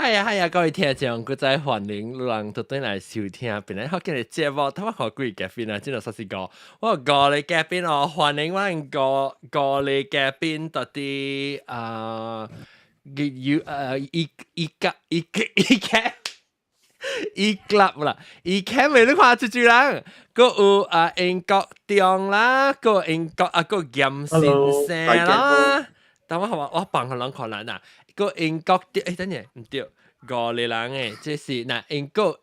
係啊，各位聽眾，佢在歡迎有人到底嚟收聽，本來好今日節目，睇下幾個嘉賓啊，真係實時講，我有5個嘉賓哦，歡迎我哋5個嘉賓到底club 啦，camp 咪你看住人，個有英國中啦，個英國個嚴先生啦，但我幫佢人看人啊，個英國等陣唔對。5個人誒，即是嗱，英國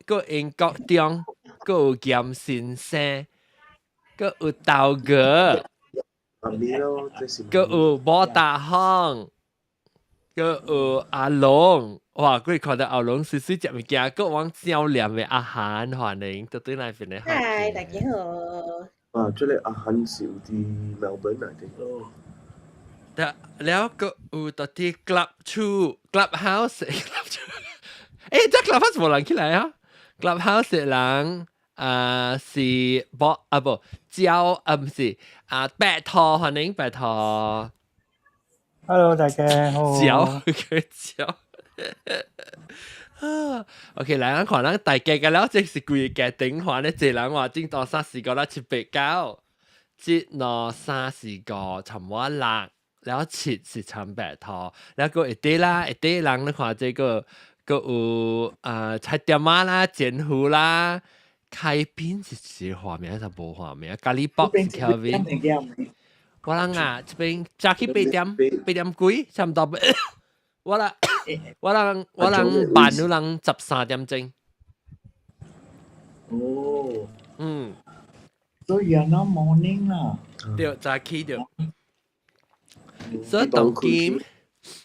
中，個有嚴先生，個有道哥，個有莫大亨，個有阿龍，哇！佢看到阿龍水食物件，個往照念嘅阿涵歡迎，到對嚟邊咧？嗨，大家好。這裡阿涵是有啲Melbourne嚟嘅咯。แล้วก็到啲 clubhouse 即 clubhouse 冇人起來啊 clubhouse 嘅人是唔是白頭歡迎白頭 Hello 大家好招OK 嚟人看人大家嘅了即是幾個電話咧這人話正當30個啦789即攞30個差唔多6แล้ว7是長白頭แล้วก็一啲啦一啲人你看這個有菜店媽啦煎糊啦開邊是畫面還是無畫面咖喱box Kelvin 我人啊這邊早起8點幾差唔多我人辦了人13點鐘哦So you are now morning 啦對早起對所以當今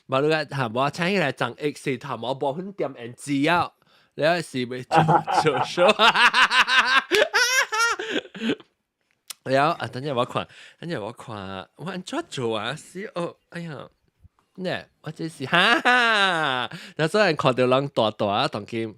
冇你談我請起來賺 X 是談我部分點 NG 啊，你係是咪做 show？ 然後等陣我看，我安怎做啊？是哦，哎呀，呢我真是哈哈，那所以看到人大啊，當今。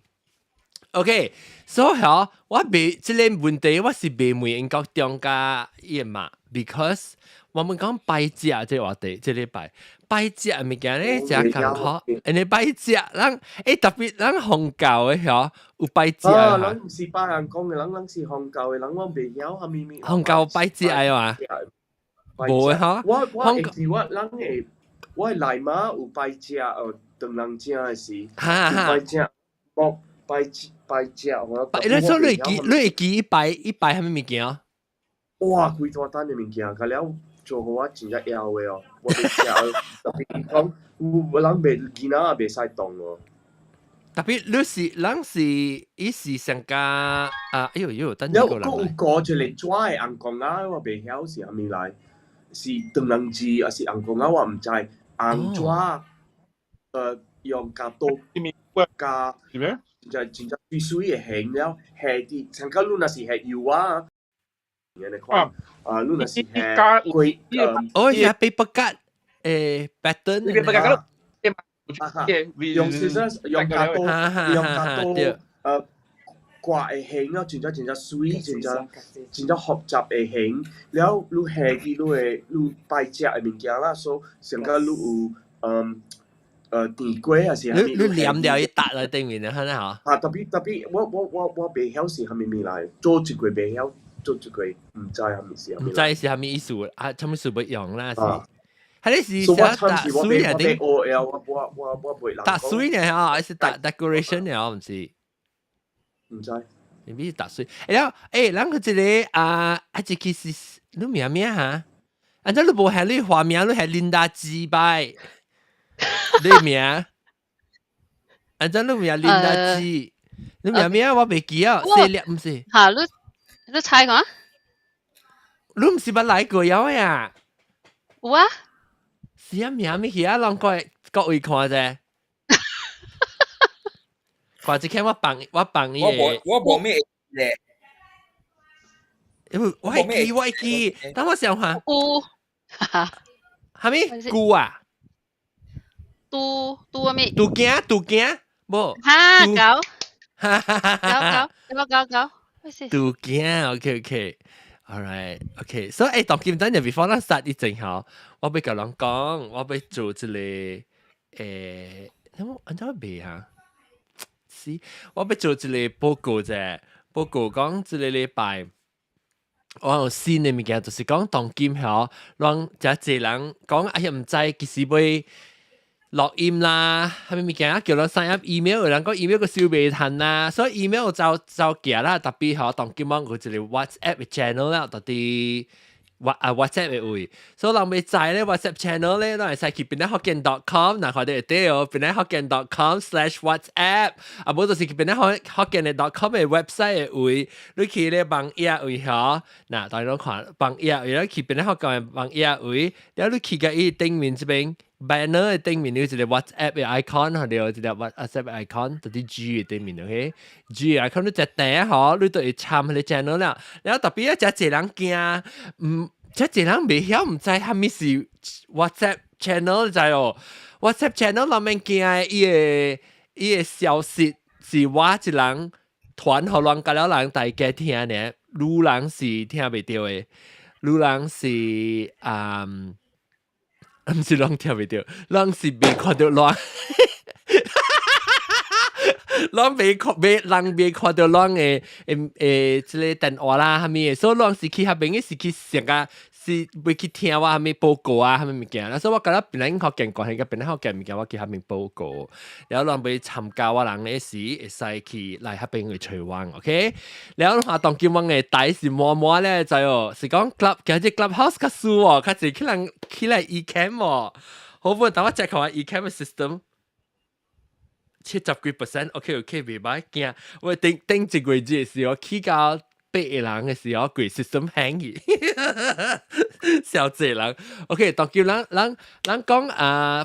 OK， 所以我未即個問題，我是未問英國中加嘢嘛 ，because 我們講拜節即係話題，即禮拜拜節物件咧，真係咁好。人哋拜節，人特別人紅教嘅嗬，有拜節啊。人唔是拜人講嘅，人是紅教嘅，人我未曉下面面。紅教拜節啊嘛，冇嚇。我人誒，我嚟嘛有拜節，當人正嘅事。拜節，我拜節。你所你會記一拜係咩物件啊？哇，幾多單嘅物件，佢了做好我真係要嘅哦，我哋食特別講，有人未見啊，未使動喎。特別人是伊是上加哎呦，等陣個人來。有個就嚟抓嘅紅公啊，我未曉是係咪來？是當人字還是紅公啊？我唔知。紅抓用加多加。真水水嘅形了，係啲像個你那是係油啊，你看你那是係貴係 paper cut pattern 用是用加多掛嘅形啊，真水，真複雜嘅形，了你係啲你擺隻嘅物件啦，所以像個你有地瓜還是你黏掉一笪來對面啊，係咪嚇？特別我未曉是係咪咪來做一個未曉做一個唔知係咪是係咪？唔知是係咪意思啊？什麼事不用啦？是係你是想打水啊？定我打水呢？啊，還是打 decoration 呢？唔是？唔知。你咪打水？然後咱個這個這個是你名嚇？安怎你無係你畫名？你係Linda G拜？你名？安怎你名Linda G？你名我未記啊，四粒唔是？嚇，你猜講？你唔是捌來過呀？有啊。是啊，名咩去啊？讓各位看者。看一看我放伊個。我無咩咧。我會記，等我想下。菇。係咪菇啊？杜啊咩？杜驚，冇。嚇狗。狗。杜驚 ，OK，all right，OK，所以當今等陣 before 咱start 啲正好，我要甲人講，我要做一個安怎賣啊？死！我要做一個報告啫，報告講一個禮拜。我有新嘅物件，就是講當今吼，讓真濟人講哎呀唔知幾時會錄音啦，係咪物件叫人 sign up email，有人講 email 個收未ทัน啦，所以 email 就寄啦，特別吼當今晚有一個 WhatsApp 嘅 channel 啦，到啲WhatsApp 嘅位，所以人未知咧 WhatsApp channel 咧，都係使去邊咧 Hokkien.com，嗱佢哋會有邊咧 Hokkien.com/WhatsApp，啊冇就是去邊咧 Hokkien.com 嘅 website 嘅位，你去咧網頁位嗬，嗱當然看網頁，然後去邊咧 Hokkien 網頁位，然後你去個伊頂面這邊 banner 嘅頂面有一個 WhatsApp 嘅 icon，或者有一個 WhatsApp 嘅 icon，就啲 G 嘅頂面 OK，G 嘅 icon 你隻頂嗬，你都會參佢哋 channel 啦，然後特別一隻人驚即係人未曉唔知係咪是 WhatsApp channel 就哦 ，WhatsApp channel 裡面驚伊個消息是我一人傳互人甲了人大家聽呢，路人是聽袂到嘅，路人是唔是人聽袂到，人是未看到人。人未看到人嘅即個電話啦，係咪？所以人是去下邊嘅是去成個是會去聽我係咪報告啊，係咪物件？所以我覺得本來學見關係嘅，本來學見物件我去下邊報告，然後人會參加我人嘅時會使去嚟下邊去吹灣 ，OK？ 然後話當今晚嘅底是摸摸咧，就係是講 club， 其實 clubhouse 較少喎，較濟起來 ecam 喎，好唔好？等我 check 下 ecam 嘅 system。70%，OK，未歹，驚我頂一個月嘅時候，起到8個人嘅時候，個 system hang 去，笑濟人。OK，當叫人講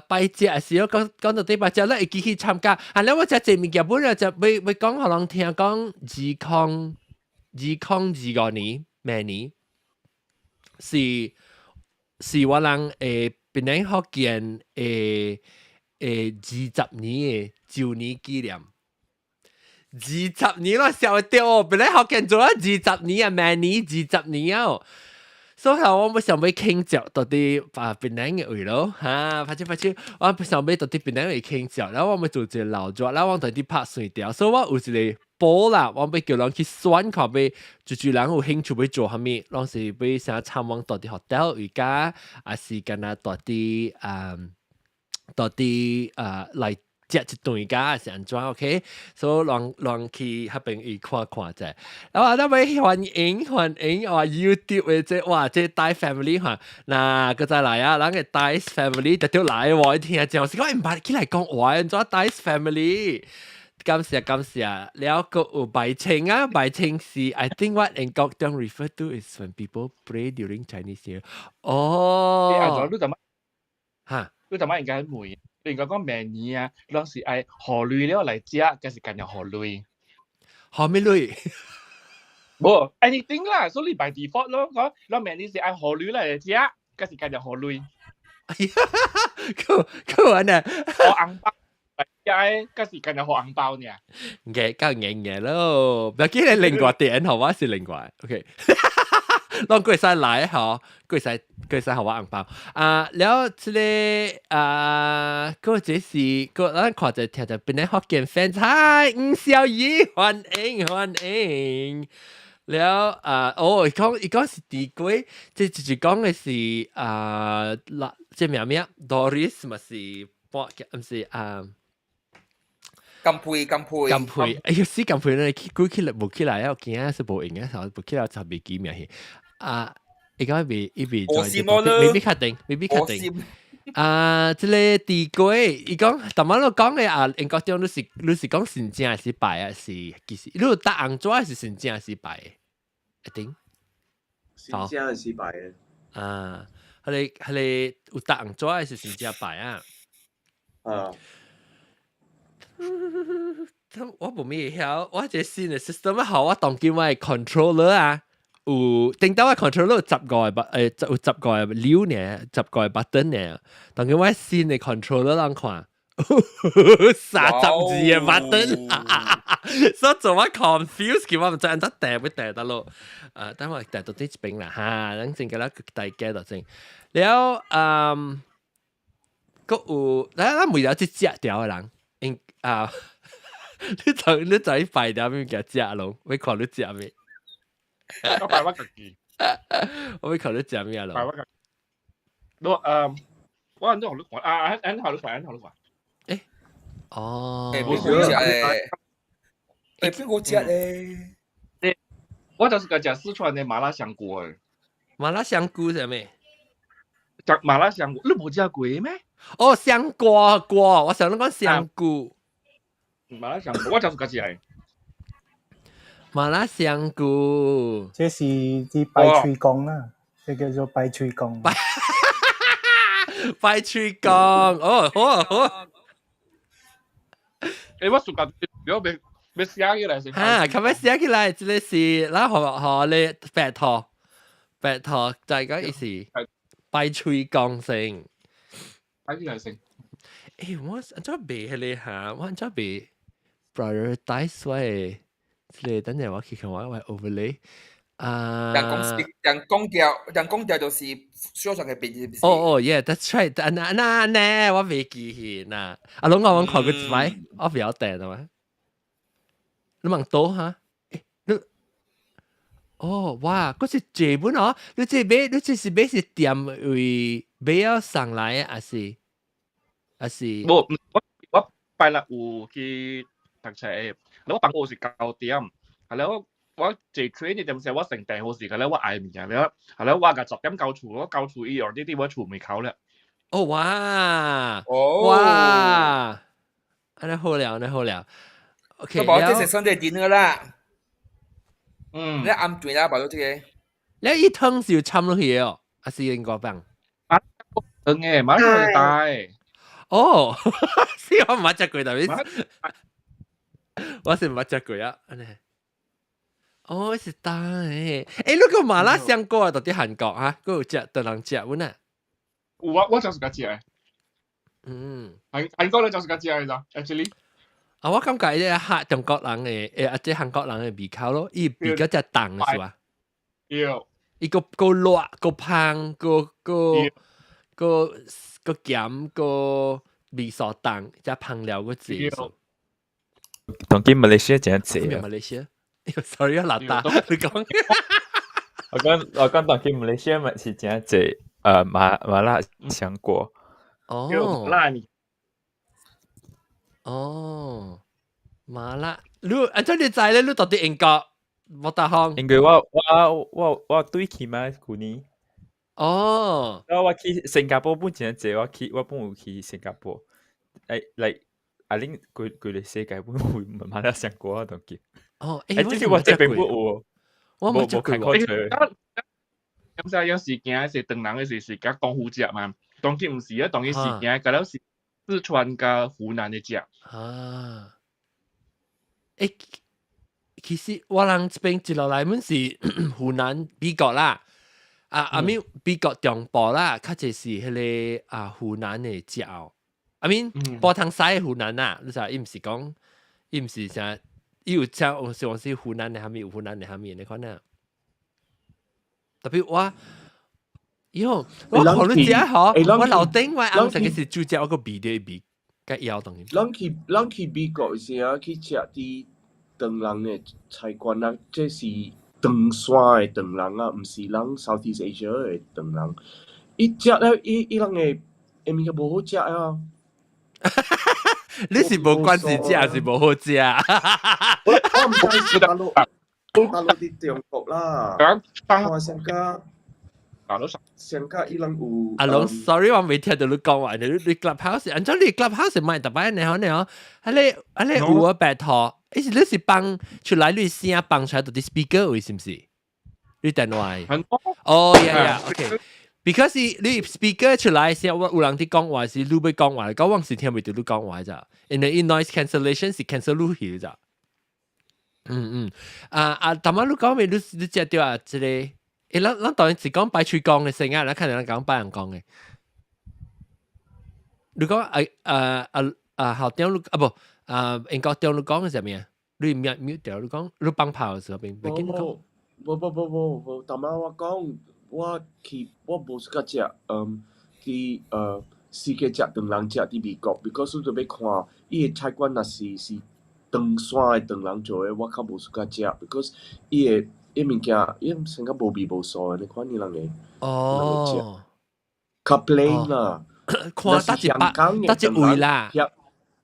拜節嘅時候，講到啲拜節，咱會記去參加。啊，แล้ว我只物件本來就會講互人聽講2025年明年是我人變嚟學見20年嘅周年紀念，20年咯，笑掉哦！本來學見做咗20年啊，明年20年啊，所以我冇想要慶祝到啲檳榔嘅位咯嚇，拍照，我想要到啲檳榔嘅慶祝，然後我咪做一個老作，然後我到啲拍碎掉，所以我有一個簿啦，我要叫人去選看要就人有興趣要做啥物，攏是要想參訪到啲 hotel 而家，還是干那到啲到啲嚟食一頓㗎是安怎 OK， 所以讓去迄邊去看者。然後咱要歡迎哇 YouTube 嘅即哇即大 family 嚇，嗱個再來啊，咱嘅大 family 特別來喎，聽正，我是講唔捌起來講話，安怎大 family。感謝，แล้วก็拜青啊，拜青是 I think what in Gokdong refer to is when people pray during Chinese New Year。哦，你怎麼嚇？你怎麼應該問？你應該講明年啊，當時係河類了嚟食，嗰時近日河類。河咩類？冇 anything 啦，所以你 by default 咯，講你明年是係河類嚟食，嗰時近日河類。哎呀，佢玩啊！河紅包。嗰時近日學硬包呢，嘅夠硬咯，唔要記你另外點，好嗎？是另外 ，OK。當佢使來嗬，佢使學我硬包啊！แล้ว即個嗰這是嗰咱看就聽就變嚟學見 fans， 嗨，吳小儀，歡迎。แล้ว講是地龜，即係講嘅是即係咩？Doris 咪是博嘅，唔是金配，哎呀死金配咧，佢起來冇起來啊！我見啊是冇用嘅，冇起來就未記名去啊！應該未未確定。即個地龜，伊講，但係我講嘅啊，英國中你是講神正還是敗啊？是其實你有答案做是神正還是敗？一定。神正還是敗嘅。啊，係有答案做還是神正敗啊？啊。我冇咩曉，我隻新嘅 system 好，我當今我係 controller 啊，有頂到我 controller 有10個有10個鈕呢，10個 button 呢，當今我新嘅 controller 人看，30字嘅 button，所以做我 confuse，叫我唔知按怎訂要訂得咯，等我訂到啲邊啦嚇，等陣間啦大家就先，แล้ว個有，咱每有一隻條嘅人。你就去拜點樣嘅食咯？要看你食咩？我拜我自己，我要看你食咩咯？拜我自己。我按照我講按好你講。哦，邊個食咧？邊個食咧？我就是個食四川的麻辣香鍋誒。麻辣香菇係咩？食麻辣香鍋，你冇食過咩？哦，香菇，我想講香菇。麻辣香鍋，我就是個食誒。麻辣香菇，這是啲拜吹講啦，這叫做拜吹講。拜吹講，哦，好啊，好啊。誒，我暑假如果要寫起來先。嚇，咁樣寫起來，這個是嗱學你白頭就係講意思，拜吹講先。寫起來先。誒，我真係未你下，我真係未 prioritize 喂。你等陣我去看我 overlay 啊。人工調就是小上嘅邊是唔是？哦 ，yeah，that's right。嗱，我未記起嗱。阿龍我看過一擺，我比較訂啊嘛。你問到嚇？你哦，哇，嗰是這本哦，你這是買是店為買要上來啊？是？我拜六有去讀冊，我辦公是9點，係咧我坐 train 點時我成地好時嘅咧，我嗌面嘅咧，係咧我嘅10點到厝，我到厝以後啲我厝未考咧。哦哇，安好了。OK，我冇即係 Sunday dinner 啦。你暗轉啦，擺到啲嘅。你一湯是要參落去哦，還是英國餅？嘅，馬來大。哦，是我唔捌食過，但係我是唔捌食過啊。哦，是大誒。誒，你個麻辣香鍋啊，到底韓國啊，佢有食對人食喎呢？我就是個食嘅。韓國咧就是個食嘅咋 ，actually。啊，我感覺呢嚇中國人嘅，即韓國人嘅味口咯，伊比較只重係嘛？要。伊個辣個香個鹹個味素重，只香料個字。當今馬來西亞真係咩馬來西亞？sorry 啊，老大，你講。我講當今馬來西亞咪是真係麻辣香鍋。哦。辣你。哦，麻辣，你按照你知咧，你到底英國冇得行？因為我對去嘛舊年。哦。我去新加坡本真係我本有去新加坡，嚟阿玲佢哋世界本會麻辣香鍋啊，當見。哦，即係我這邊冇喎，我冇食過。有時間是當人嘅時間講好食嘛，當佢唔是啊，當佢時間嗰陣時。四川加湖南嘅食啊！誒，其實我人這邊接落來本是湖南美國啦，阿咪美國中部啦，較濟是迄個湖南嘅食哦。阿咪波湯西湖南啦，你知伊唔是講，伊唔是啥，伊有講像是湖南嘅蝦米，有湖南嘅蝦米，你看呢？特別我可能只嗬，我樓頂我啱食嘅是豬腳，我個味對味，嘅腰當然。咱去美國時啊，去食啲唐人嘅菜館啊，這是唐山嘅唐人啊，唔是咱 Southeast Asia 嘅唐人。伊食咧，伊人嘅物件無好食啊。你是無關事食，還是無好食？我唔知是大陸啲中國啦，我想講。上加伊人有阿龍 ，sorry， 我未聽到你講話，你 clubhouse， 按照你 clubhouse 買特別你好，你有啊白頭，你是幫出來你聲幫出來到啲 speaker 位是唔是？你電話？哦，yeah，OK，because 你 speaker 出來聲，有人啲講話是你要講話，我往時聽唔到你講話咋，因為 noise cancellation 是 cancel 你去咋。頭晚你講咩？你接到啊？即係。咱當然是講擺喙講嘅聲啊，咱看人講擺人講嘅。你講校長你不英國長你講嘅係咩啊？你mute掉你講你放炮嘅時候邊邊見講？無，頭晚我講我無個食去世界食唐人食啲美國，because 你要看伊嘅菜館若是长山的长人做的，我较无 suka 食 ，because 伊物件，伊成个无味无素的，你看你人会哦，较 plain 啦。看得一百，得一位啦。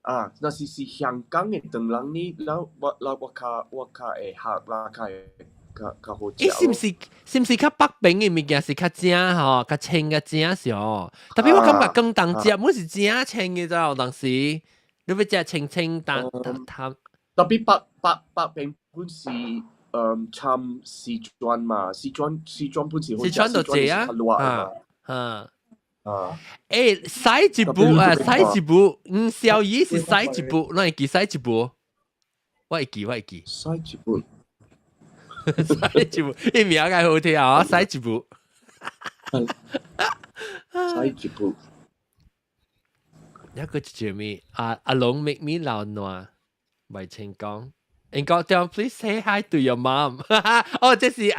啊，那是香港的长人呢，我較會合啦，較好食。是唔是較北邊嘅物件是較正吼，較清嘅正上。特別我感覺廣東食本是正清嘅咋，有當時你要食清淡。特別北邊本是參四川嘛，四川本是好食，四川就這啊，誒，洗一部啊，洗一部，小姨是洗一部，我會記洗一部，我會記。洗一部，洗一部，伊名介好聽啊，洗一部，洗一部。一個叫咩？阿龍 make me 老暖，咪清講。And God damn, please say hi to your mom. 哦，這是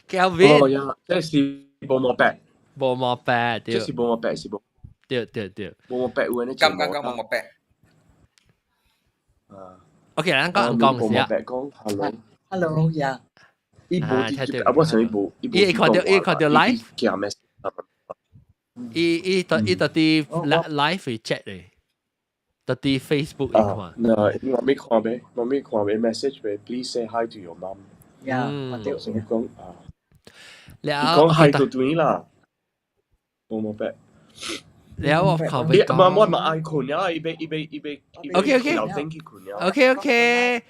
Kelvin。哦呀，這是冇毛白。冇毛白，對。這是冇毛白，是冇。對。冇毛白有呢？剛冇毛白。OK，咱講先啊。講 Hello，呀。一部我上一部。伊看到 live。伊到啲 live 會 chat 咧。到啲 Facebook 嚟看。我未看咩 message 咩 ，please say hi to your mom。呀，我哋講แล้ว講 hi to 你啦，冇毛白。แล้ว我ขอไปก่อน我มาไอคน呀，อีเบ OK 聊天去คน呀。OK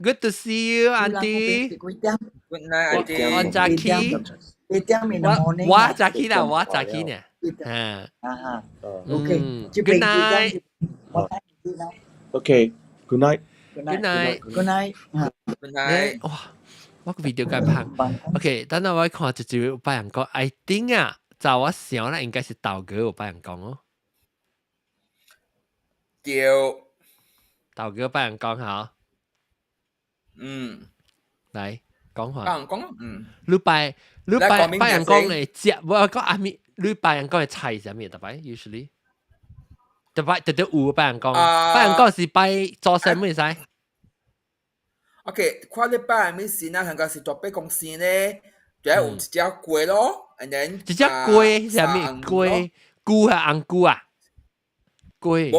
Good to see you Auntie Good night Auntie 我 Jackie 我 Jackie 啦我 Jackie เนี่ยOK Good night OK Good night Good night Good night Good night 哇我個 video 咁拍 OK 等下我看就有班人講 I think 啊照我想啦應該是豆哥有班人講哦對豆哥班人講好來講下你拜班人講嚟食我講阿咪你班人講嘅菜係咩特別 usually 特別有班人講是拜做什麼使OK 看你拜咩先啊，香港是做俾公司咧，就係有一隻龜咯，and then 一隻龜係咩龜？菇係紅菇啊？龜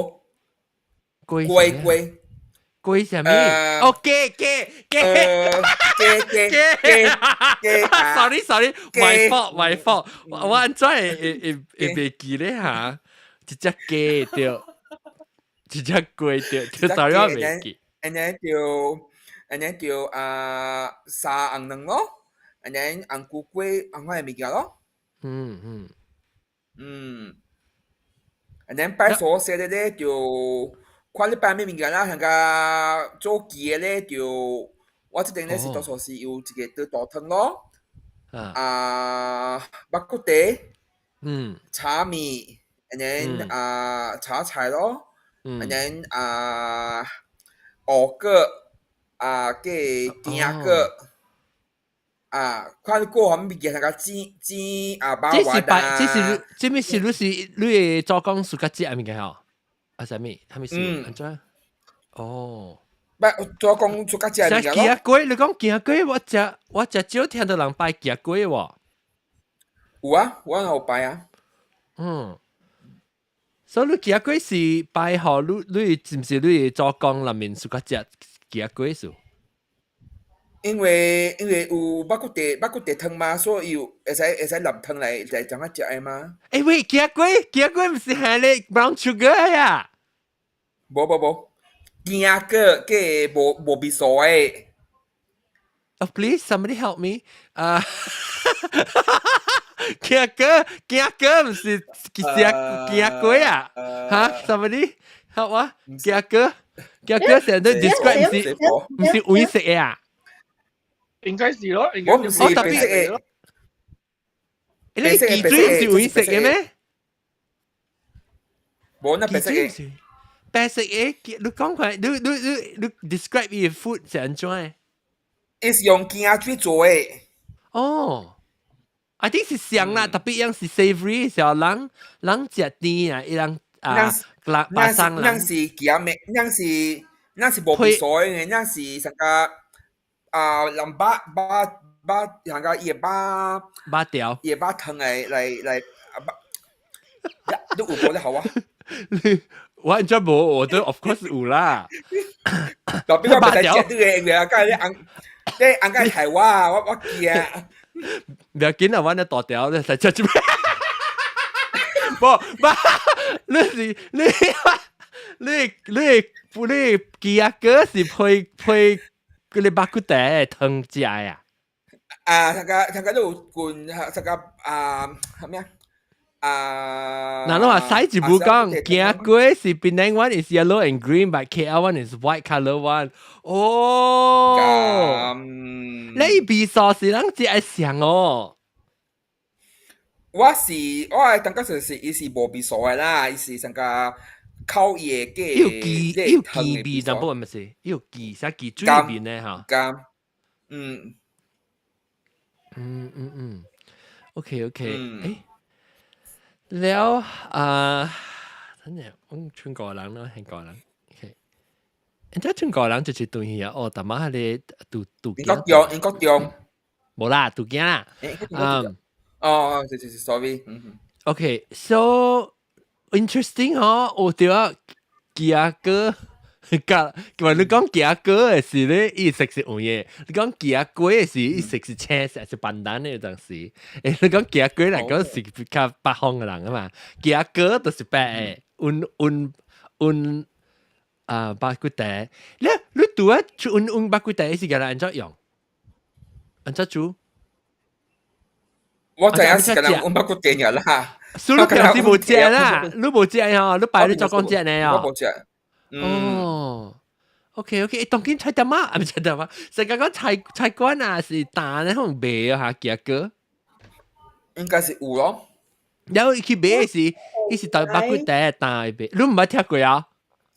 龜係咩？哦雞，sorry，my fault，我安怎會袂記咧嚇？一隻雞對，一隻龜對，sorry 我袂記。and then 就沙紅卵咯 ，and then 紅菇龜紅花嘅物件咯。and then 拜所寫嘅咧就看你拜咩物件啦，像個做雞嘅咧就我這邊咧是多數是有一個大湯咯，肉骨茶，炒米 ，and then 炒菜咯 ，and then 蚵殼。嘅驚個看你過後物件係個煎包丸啊！這咩是你係做工暑假節係物件哦？啊啥物？係咪是安怎？哦，唔做工暑假節係物件咯。雞龜，你講雞龜，我只少聽到人拜雞龜喎。有啊，我有拜啊。所以你雞龜是拜好你是唔是你做工裏面暑假節？雞龜數，因為有肉骨茶湯嘛，所以會使淋湯嚟咁樣食嘅嘛。誒喂，雞龜唔是係你 brown sugar 呀？冇，雞個嘅無味素嘅。Oh please, somebody help me. 雞哥唔是雞龜啊？嚇 ，somebody help 我，雞哥成日都 describe 唔是會食嘅啊？應該是咯，我唔是白色嘅。你雞嘴唔是會食嘅咩？冇那白色嘅。白色嘅，你講佢，你 describe 嘅 food 係安怎嘅？係用雞嘴做嘅。哦。I think 是香啦，特別樣是 savory 時候，人食甜啊，人巴生人。人是雞味，人是那是无必須嘅，那是成個人把成個葉八條，葉把藤嚟都有無得好啊！我唔知冇，我都 of course 有啦。代表我咪食啲嘢啊！梗係啲硬梗係台灣啊！我記啊！唔要緊啊，我呢大條咧，實際做咩？冇，你記啊哥是配嗰啲白骨茶湯食啊？成個都有罐，成個係咩啊？嗱，你話西字冇講，行過是檳榔 one is yellow and green, but KL one is white color one。哦，你味素是人只係上哦。我係感覺是伊是無味素嘅啦，伊是成個烤嘢嘅，要雞味，但不過唔係，要雞，係雞水味呢嚇。咁，OK，誒。了真係我全個人咯，香港人。OK，人家全個人就是對嘢哦，但係你讀英國中，冇啦，讀驚啦。sorry。OK，so interesting 嗬，我哋話幾個。咁你講幾個嘅事咧，意識是乜嘢？你講幾個嘅事，意識是青色是笨蛋呢陣時。你講幾個嚟講是比較北方嘅人啊嘛，幾個都是白嘅，白骨茶。你讀啊，白骨茶是嘅啦，按照用，按照煮。我就係時間用白骨茶嘅啦。所以你平時冇食啦，你冇食啊？你擺你做講食呢啊？我冇食。哦，OK，當然菜點啊？唔係點啊？成個講菜館啊，是蛋咧，可能賣啊嚇，幾個？應該是有咯。有去賣是，伊是當白骨茶蛋賣，你唔捌聽過啊？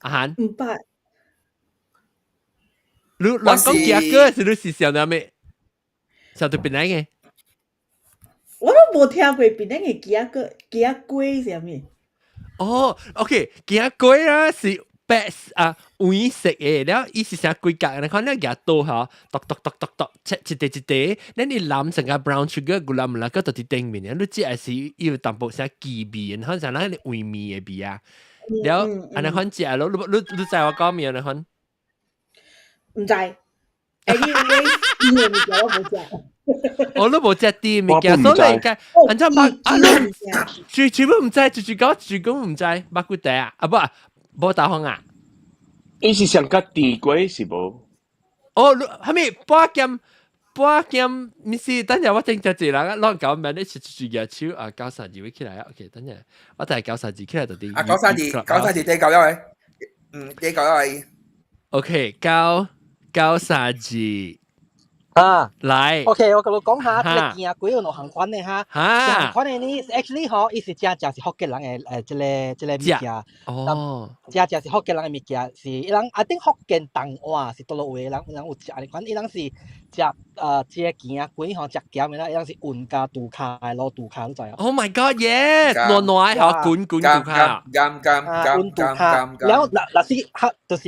阿涵？唔捌。你講幾個是你是想到咩？想到邊嚟嘅？我都冇聽過邊個幾粿是咩？哦 ，OK， 幾粿啊是。黃色嘅，然後伊是成規格，你看你夾刀嚇，剁，切一塊，你淋成個 brown sugar，佢淋落個到啲頂面，你只係是要淡薄成雞味，然後成嗰啲黃味嘅味啊，然後你看食咯，你知我講咩？你看？唔知，你嘅物件我冇食。我都冇食啲物件，所以嘅，按照白全部唔知，住講唔知，白骨茶啊，不，冇打風啊！伊是上個地龜是無？哦，係咪半劍？唔是，等陣我正就人啊，攞九名你住嘅手啊，92位起來啊 ，OK， 等陣我就係92起來就啲。啊，92第91位，第91位。OK， 92。嚟 ，OK， 我同你講下，即個見鬼有兩行款嘅哈，行款嘅呢 ，actually 嗬，伊是正是福建人嘅即個物件，哦，正是福建人嘅物件，是伊人，I think 福建東話是多落位，人有食嘅款，伊人是食即個見鬼嗬，食鹹嘅啦，伊人是運加杜卡攞杜卡都知啊。Oh my God，yes，暖嗬，滾杜卡，運杜卡，然後嗱是就是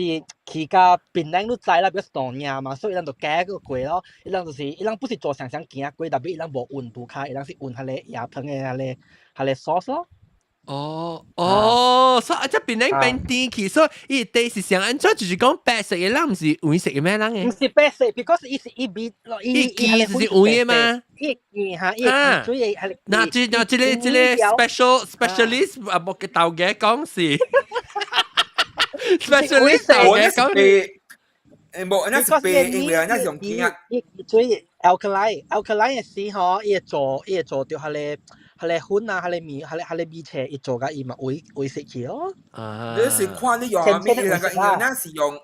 去加檳榔都知啦，比較當嘢嘛，所以伊人就加個貴咯。伊人就是伊人不是做常見粿，特別伊人無運杜卡，伊人是運下咧椰糖嘅下咧 sauce 咯。所以即檳榔變甜起，所以伊第是想安怎就是講白色嘅人，唔是黃色嘅咩人嘅？唔是白色 ，because 伊是伊味，伊雞是黃嘅嘛？伊所以係。嗱，即個 specialist 啊，冇嘅頭嘅講是 specialist 頭嘅講。冇，那是白，因為那是用雞啊。所以 alkaline 嘅時嗬，伊會做掉下咧粉啊，下咧米茶，伊做個伊咪會食起咯。你是看你用咩？因為那是用，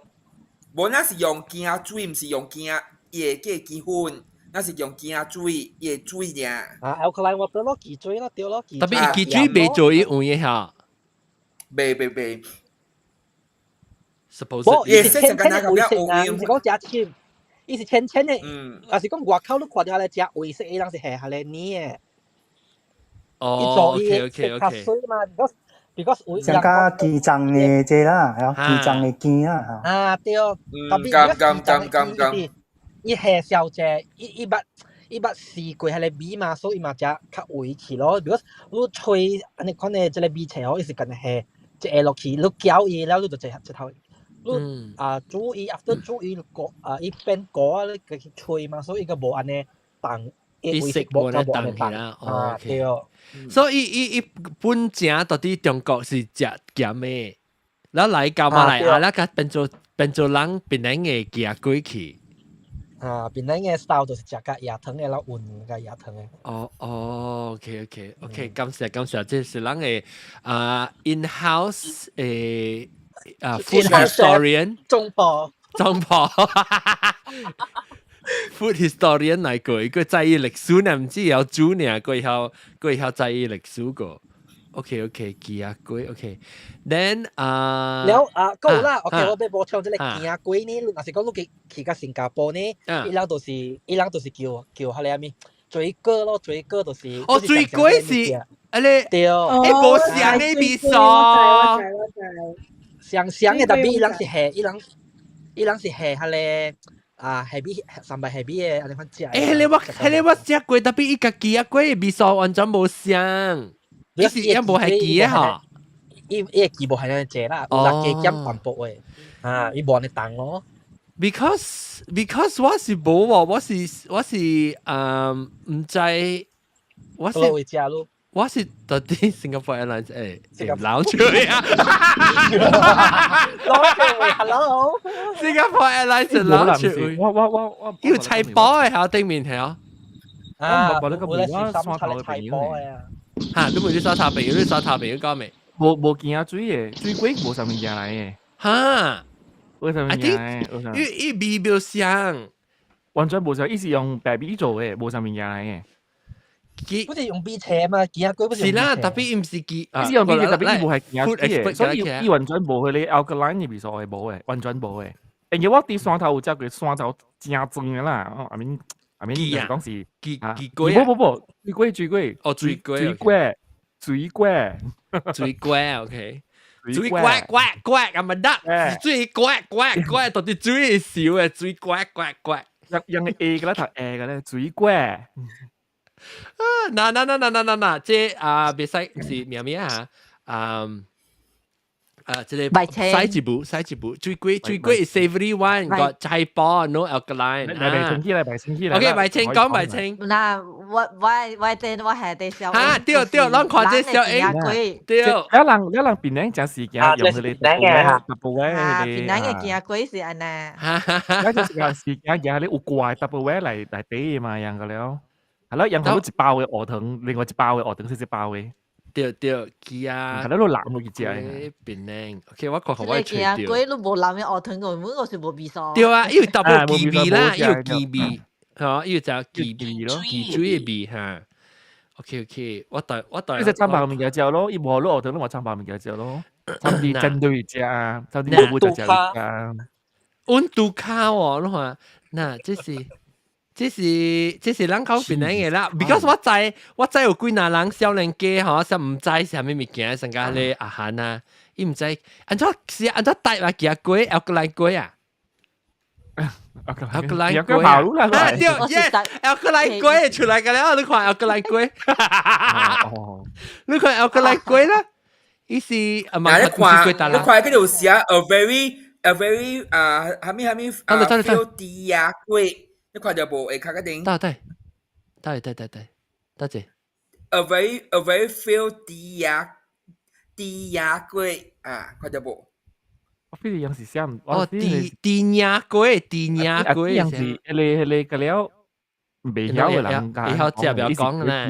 冇那是用雞水，唔是用雞嘅雞粉，那是用雞水嘅水啫。alkaline water 咯，雞水咯，掉咯，特別雞水未做伊換嘅嚇。未。suppose 伊是淺嘅黃色啊，唔是講假淺，伊是淺嘅，也是講外口你看到咧只黃色，伊人是下咧泥嘅。哦，OK，水嘛， because 有上加基層嘅啫啦，係啊，基層嘅見啊，啊對，特別咁伊係小姐，伊捌試過係嚟米嘛，所以嘛只較圍起咯。because 你吹安尼款嘅即個米菜吼，伊是干係即下落去，你攪伊了，你就一頭。你煮伊 after 煮伊過伊變果啊，你去吹嘛，所以個無安尼重。伊食無咧重起啦。對。所以伊本正到底中國是食鹹嘅，然後來到馬來亞咧，佢變做人檳榔嘅夾過去。檳榔嘅 style 就是食個椰糖嘅，然後混個椰糖嘅。OK，感謝，這是人嘅in-house 嘅food historian 中婆。food historian 嚟過，佢在意歷史呢，唔知有煮呢，佢有在意歷史個。OK，雞啊龜 ，OK。Then แล้วก็啦 ，OK， 我俾補充即係雞啊龜呢，若是講你去到新加坡呢，伊人都是叫係咧咩？水果咯，水果就是。水果是，你對。無香嘅味素。香嘅，特別伊人是係咧。係比300係比嘅，你看食。你我食過，特別伊個雞啊龜味素完全無香，伊是一無係雞嘅嗬。伊個雞無係安尼食啦，有辣雞減淡薄嘅，伊無安尼重咯。Because 我是無喎，我是唔知，我是會食咯。我是到底 Singapore Airlines 撈出去啊！撈出去 ，hello。Singapore Airlines 撈出去，我要砌波嘅喺頂面係啊！我呢個我刷頭嘅朋友嚇，你冇啲刷頭朋友，你刷頭朋友講未？冇見啊水嘅，水鬼冇上面嘢嚟嘅。嚇，冇上面嘢嚟，伊味表香，完全冇上，伊是用白米做嘅，冇上面嘢嚟嘅。好似用米車嘛，雞啊龜不是。是啦，特別唔是雞，伊用米特別伊冇係雞啊龜，所以伊完全冇佢哋 alkaline 嘅味素係冇嘅，完全冇嘅。而我啲山頭有隻佢山頭正正嘅啦，I mean 講是雞龜啊，水龜，哦水龜，OK。水呱，咁咪得，水呱，到底水少嘅，水呱，用 A 嘅啦，頭 A 嘅咧，水呱。嗱，即別使是咩咩啊？即係西一步，最貴 savory one 個菜包 no alkaline。白清氣啦。OK，白清講白清。嗱，我正我係啲小。對，咱看這小 A。對。一人檳榔講時間用佢哋double way，檳榔嘅見鬼是安那。一陣時間有啲有怪 double way 嚟俾嘛樣嘅了。係咯，人頭一包嘅鵝糖，另外一包嘅鵝糖少包嘅。對，雞啊！係咯，都攬落去食嘅。檳榔 ，OK， 我確我吹掉。雞都冇攬嘅鵝糖個，我是冇味素。對啊，要 double 雞味啦，要雞味，嚇，要就雞味咯，雞嘴嘅味嚇。OK， 我代。呢隻餐白麵嘅之後咯，要冇攞鵝糖都話餐白麵嘅之後咯，差啲針對隻啊，差啲冇就隻啊。溫度卡喎，你看，嗱，這是咱講檳榔嘅啦 ，because 我知有幾嗱人少年家嗬，實唔知係啥物物件，成家咧阿漢啊，伊唔知，按照帶來幾龜，alkaline龜啊 ，alkaline龜啊，對 ，yes，alkaline龜出來嘅啦，你看 alkaline龜，你看 alkaline龜啦，伊是啊，你看嗰條寫 a very 係咪 filthy 呀龜。你看到無？會卡個頂。得，多謝。A very filthy 呀龜啊，看到無？我非常是想，啲呀龜，樣是你個了，未曉嘅人家，未曉食不要講啦。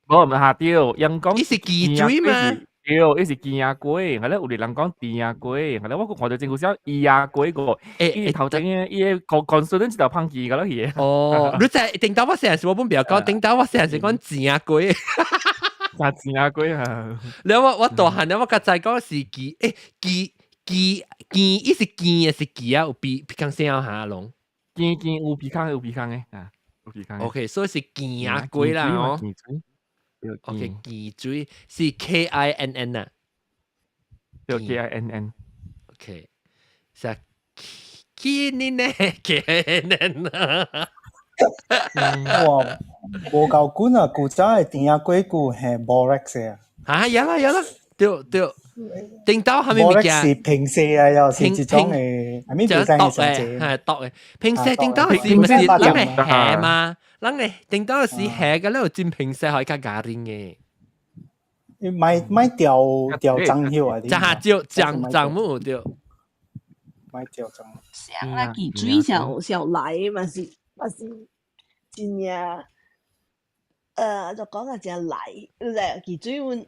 我唔下掉，人講。伊是雞嘴嘛？伊是雞鴨龜，係咧有啲人講豬鴨龜，係咧我看到政府寫豬鴨龜個，伊頭前嘅伊個 consonant 就胖雞噶啦嘢。哦，你就頂到我成日時我本邊講，頂到我成日時講豬鴨龜。啊，豬鴨龜啊！你我大漢，我剛才講是雞，雞，伊是雞啊，是雞啊，有鼻腔聲下龍。雞有鼻腔嘅啊，有鼻腔。OK， 所以是雞鴨龜啦哦。OK， 雞嘴是 KINN 啊。叫 KINN。OK， 是 KINN 呢 KINN 哇，無夠管啊！古早嘅電影鬼故係 Borex 啊。有啦，對。頂到係咪物件？是平射啊，又是一種嘅，係咪表生嘅上者？係毒嘅。平射頂到是唔是人係下嘛？人哋頂到是下嘅咧，佔平射可以加價錢嘅。咪掉張hiệu啊！下照張木掉。咪掉張。想啊，佢水小來嘛是真呀。就講啊，真來，佢水阮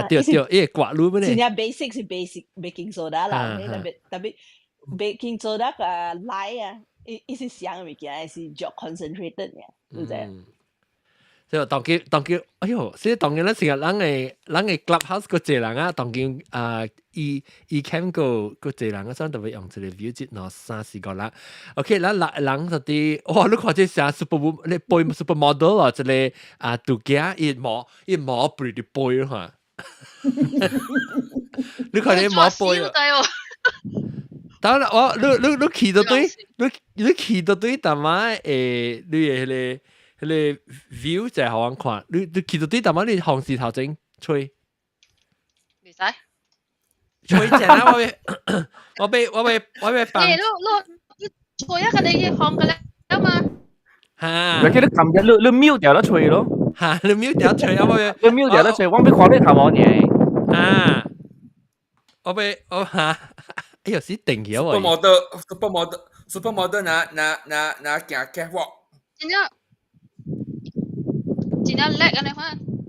對，伊個刮路咩？真呀 basic 是 basic baking soda 啦，特別 baking soda 個來啊，伊是香嘅物件，是做 concentrated 嘅，對唔對？所以當佢，哎呦，所以當佢咧成日人嘅 clubhouse 個濟人啊，當佢伊 camp 個濟人啊，所以特別用一個 view 節攞3-4個啦。OK，咱人就啲，哇！你看這成 supermodel 啊，一個度假伊模背啲背啊，你看你模背啊。當然，你去到對，你去到對，但係你嘅迄個 view 就係好玩看，你去到對，但係你紅絲頭整吹，唔使。吹正啦！我被放。你吹一個你紅嘅咧啊嘛。嚇！你記得琴日你瞄掉得吹咯。嚇！你瞄掉吹啊！你瞄掉得吹，我俾看你頭毛嘢。啊！我嚇！哎呦，是定咗喎。supermodel 拿行 catwalk。真係叻啊！你看，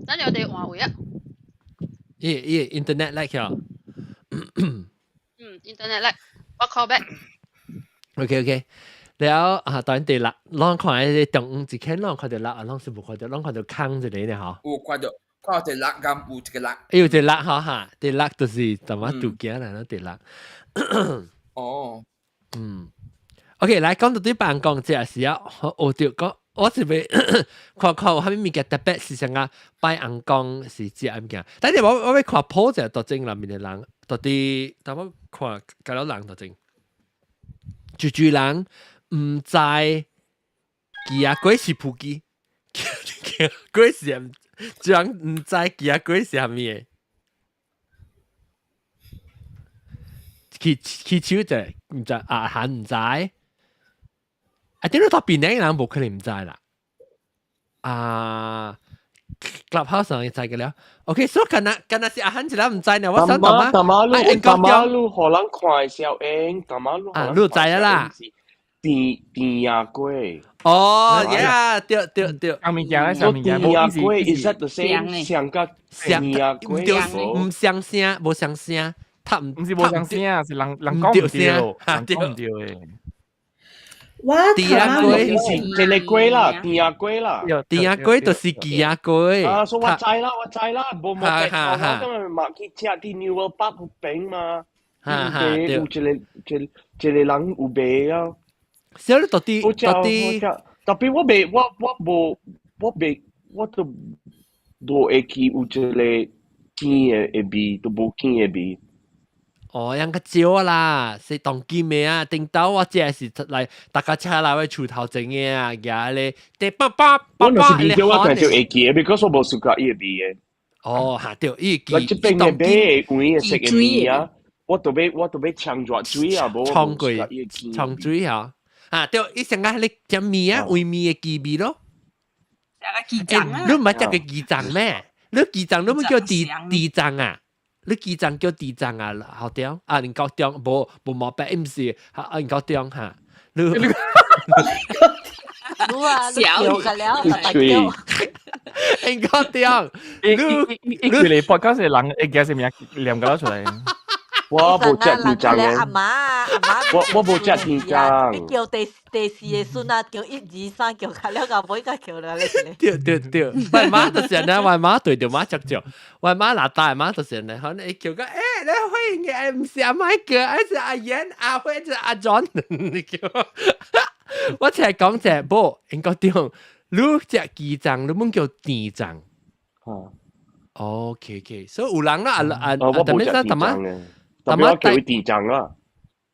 咱有啲話會啊。internet 叻嘅。internet 叻，我 call back。OK， แล้วตอนเด็กละลอง看ไอ้ตรง只看ลอง看到ละลอง是不看到ลอง看到坑之類呢嚇。有看到一個辣咁，有一個辣。有一個辣嚇，啲辣就是怎麼度假啦，啲辣。哦。OK， 來講到對辦公這時啊，我就講。我是咪看有蝦米物件特別是像啊擺紅光是只物件，但係我要看鋪就到正裏面嘅人，到啲但我看搞到人到正，住人唔知佢啊鬼是撲機，鬼是住人唔知佢啊鬼是係咩嘅，佢手就唔知啊還唔知。點解到邊啲人冇可能唔知啦？Clubhouse 上知嘅了。OK， 所以今日是阿漢一啦唔知呢。我想大馬路可能看小英，大馬路你知啦。電牙龜。哦，yeah，對。上面講上面講。電牙龜 is that the same？像個電牙龜唔相聲，冇相聲，他唔是冇相聲啊，是人講唔對，人講唔對嘅。電牙龜就是你龜啦，電牙龜啦，電牙龜就是雞牙龜。所以我知啦，冇白講，因為麥去食啲牛肉包好餅嘛，有一個人有賣啊。所以到底，特別我都冇會去有一個見嘅味，都冇見嘅味。哦，樣個少啦，是當見面啊！頂到我只是嚟大家車來位厝頭整嘅啊，嘢咧，第爸，我若是見到我就會記嘅，because 我冇試過伊個味嘅。哦，嚇對，伊記。我這邊嘅味會嘅食嘅味啊，我都要長熱水啊，冇長水啊，對，伊成個你隻味啊，為味嘅記味咯。雞胗啊！你唔係隻嘅雞胗咩？你雞胗你唔叫地胗啊？你雞胗叫地胗啊，好啲啊！你高中冇毛病，唔是你高中嚇，你啊，小個了，大叫。你高中，你嚟 podcast 嘅人，你嘅係咪念個出嚟？我冇食地胗嘅。阿媽，我冇食地胗。你叫第四嘅孫啊，叫1、2、3，叫佢了個妹個叫啦，你。對，我媽就是呢，我媽對條媽着着，我媽嗱大媽就是呢，可能你叫個你歡迎嘅唔是阿 Michael，係阿妍，阿輝就阿 John， 你叫，我淨係講隻波，應該點？你隻雞胗，你唔叫地胗。OK，所以有人啦，我冇食電醬嘅，特別我叫佢電醬啦，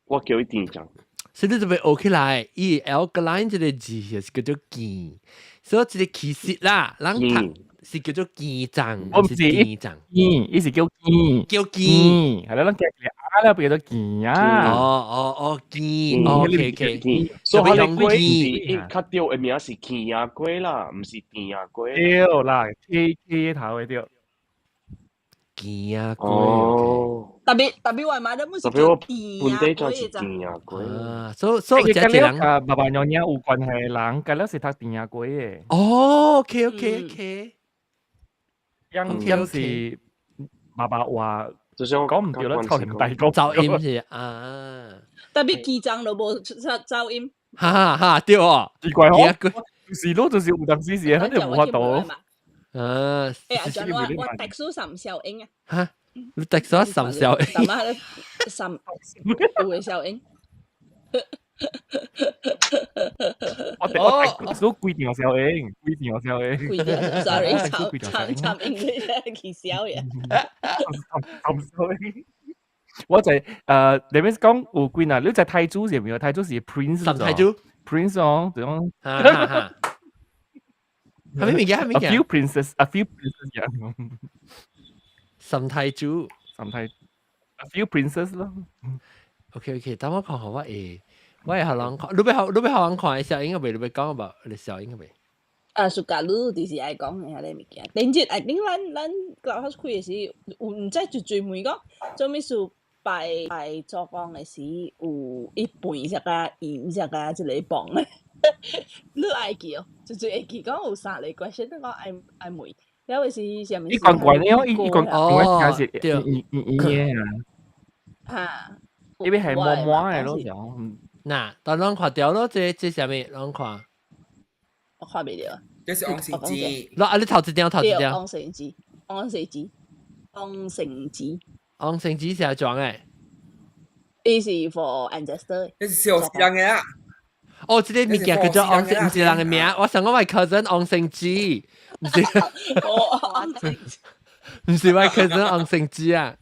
我叫佢電醬。所以你就會學起來，伊 alkaline 這個字是叫做鹼，所以這個其實啦，人讀是叫做鹼醬，我唔是鹼醬，伊是叫鹼，叫鹼，係啦，咱叫啊啦，變咗鹼啊。鹼 ，OK，所以佢哋龜是較對嘅名是鹼牙龜啦，唔是電牙龜。對啦，K 頭嘅對。鹼牙龜。特別外賣都冇食到電啊，本地就係電牙龜。所以這人啊，爸爸娘娘有關係，人隔了是讀電牙龜嘅。OK，樣是爸爸話，講唔掉啦，臭甜大哥。噪音是啊。特別記帳都冇噪音。哈，對哦。奇怪哦，是咯，就是有當時是肯定冇法度。阿俊話我讀書甚小英啊。嚇？你讀書甚小英？什麼甚會小英？我讀書規定小英，sorry，參英嘅其小嘢。我就你咪講有幾啊？你就泰銖是唔係？泰銖是 Prince 什泰銖 ？Prince 哦，對講。係咪嘅？係咪嘅 ？A few princess 樣。什泰銖，A few princess 咯。OK， 等我看下我誒。我係學人看，你要學人看嘅小英個未？你要講about你小英個未？暑假你就是愛講嘅啲物件。等陣，I think 咱 clubhouse 開嘅時，唔知就最尾講，做咩事拜做工嘅時有一半隻啊、二隻啊之類磅咧。你愛記哦，就會記講有三個 question，我愛問。有嘅是上面。一關關咧，一關關係對，嚇，因為係摸摸嘅咯，就。嗱，但啷看掉咯？這啥物？啷看？我看未了。這是昂成字。嗱，你頭一條。昂成字。昂成字是係裝嘅。呢是 for ancestor。呢是小時人嘅啊。哦，這個物件叫做昂成，唔是人嘅名。我想我係 cousin 昂成字，唔是。唔是我 cousin 昂成字啊。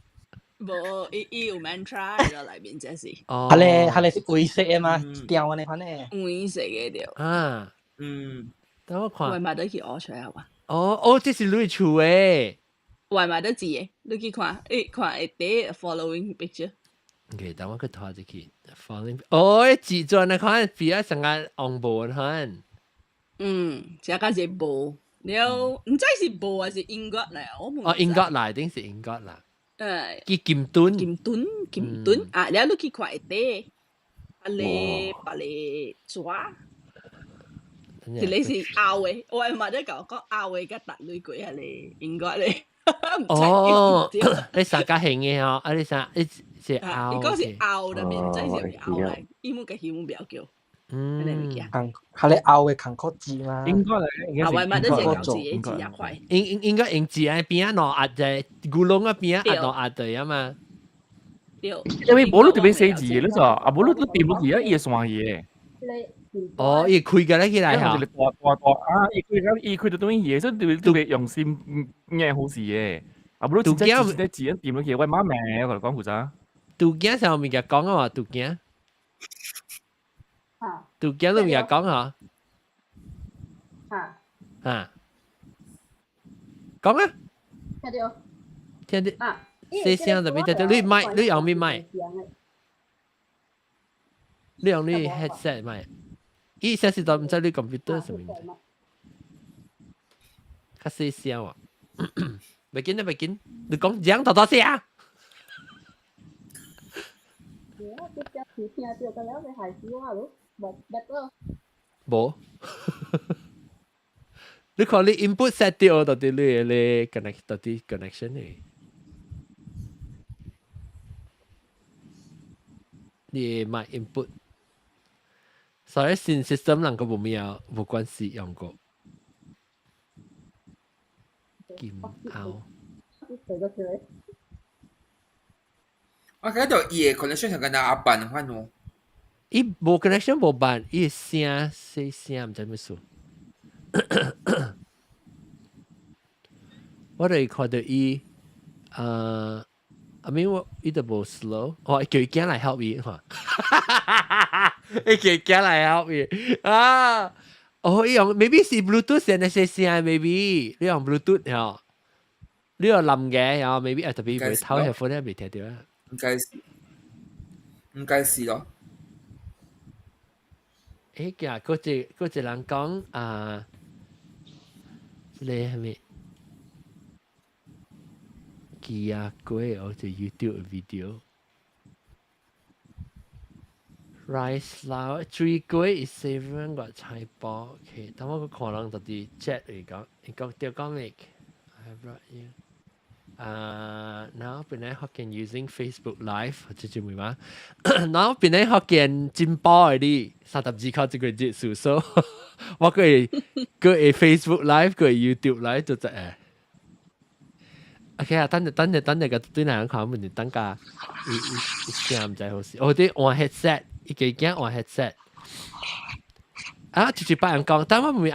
冇，伊有 mantra 喺裏面，這是。係你是灰色嘅嘛？掉嘅呢款咧。灰色嘅掉。啊。等我看。外賣都去攞出嚟啊！這是你厝嘅。外賣都字嘅，你去看，看一啲 following picture。OK， 等我去睇下去 following。字狀啊，看比較成個紅布看。這個是布，你唔知是布還是英國嚟？我冇。英國嚟，定是英國啦。叫劍盾啊！你去看一啲，把你抓。即你是拗嘅，我係咪都講拗嘅嘅特女鬼係你英國嚟？你啥家興嘅嗬？你啥？你是拗？你講是拗入面，真係係拗嚟，伊冇嘅希望不要叫。係你物件。係你拗嘅坎坷字嘛？應該嚟，啊，外賣都係咬字嘅字一塊。應該用字喺邊啊？攞壓在咕窿嗰邊啊？壓落壓對啊嘛。因為冇你特別寫字咧就，啊冇你掂到字啊，嘢算嘢。伊開嘅咧起來嚇。啊，伊開到當然嘢，所以特別用心嘢好事嘅。啊冇你真係字掂到嘢，喂媽咪，我嚟講負責。杜驚上面嘅講啊嘛，杜驚。杜驚都唔係講嚇。講啊。聽到。細聲就變聽到，你麥，你用咩麥？你用你 headset 麥。伊實時就唔知你 computer 上面。較細聲喎。袂緊，你講講大聲啊！冇。你看你 input set 掉到啲你 connect 到啲 connection 嚟。你買 input，所以新 system 能夠冇關係用過。劍拗。我覺得伊個 connection 係跟阿辦翻喎。伊冇 connection 冇辦，伊聲細聲唔知咩事。我哋看到伊I mean 我伊都無 slow，叫伊囝來 help 伊嚇，伊叫伊囝來 help 伊啊！伊用 maybe 是 Bluetooth 先那些聲 maybe 你用 Bluetooth 嚇，你用冧嘅嚇 maybe 特別會偷 headphone 咧未聽到啊？應該是咯。嗰隻人講你係咪？Kia kuih or the YouTube video. Rice flour 3kuih is 7個菜包。OK， 等我個可能到啲 chat 嚟講，你講掉講嚟。I brought you. Now 本來學見 using Facebook Live 或者咩話？Now 本來學見進步啲，32塊一個節數，所我佢 Facebook Live，佢 YouTube Live 就得。OK 啊，等陣個對人講問題，等下一聲唔知好事。我啲換 headset，一個驚換 headset。直接幫人講，但我唔會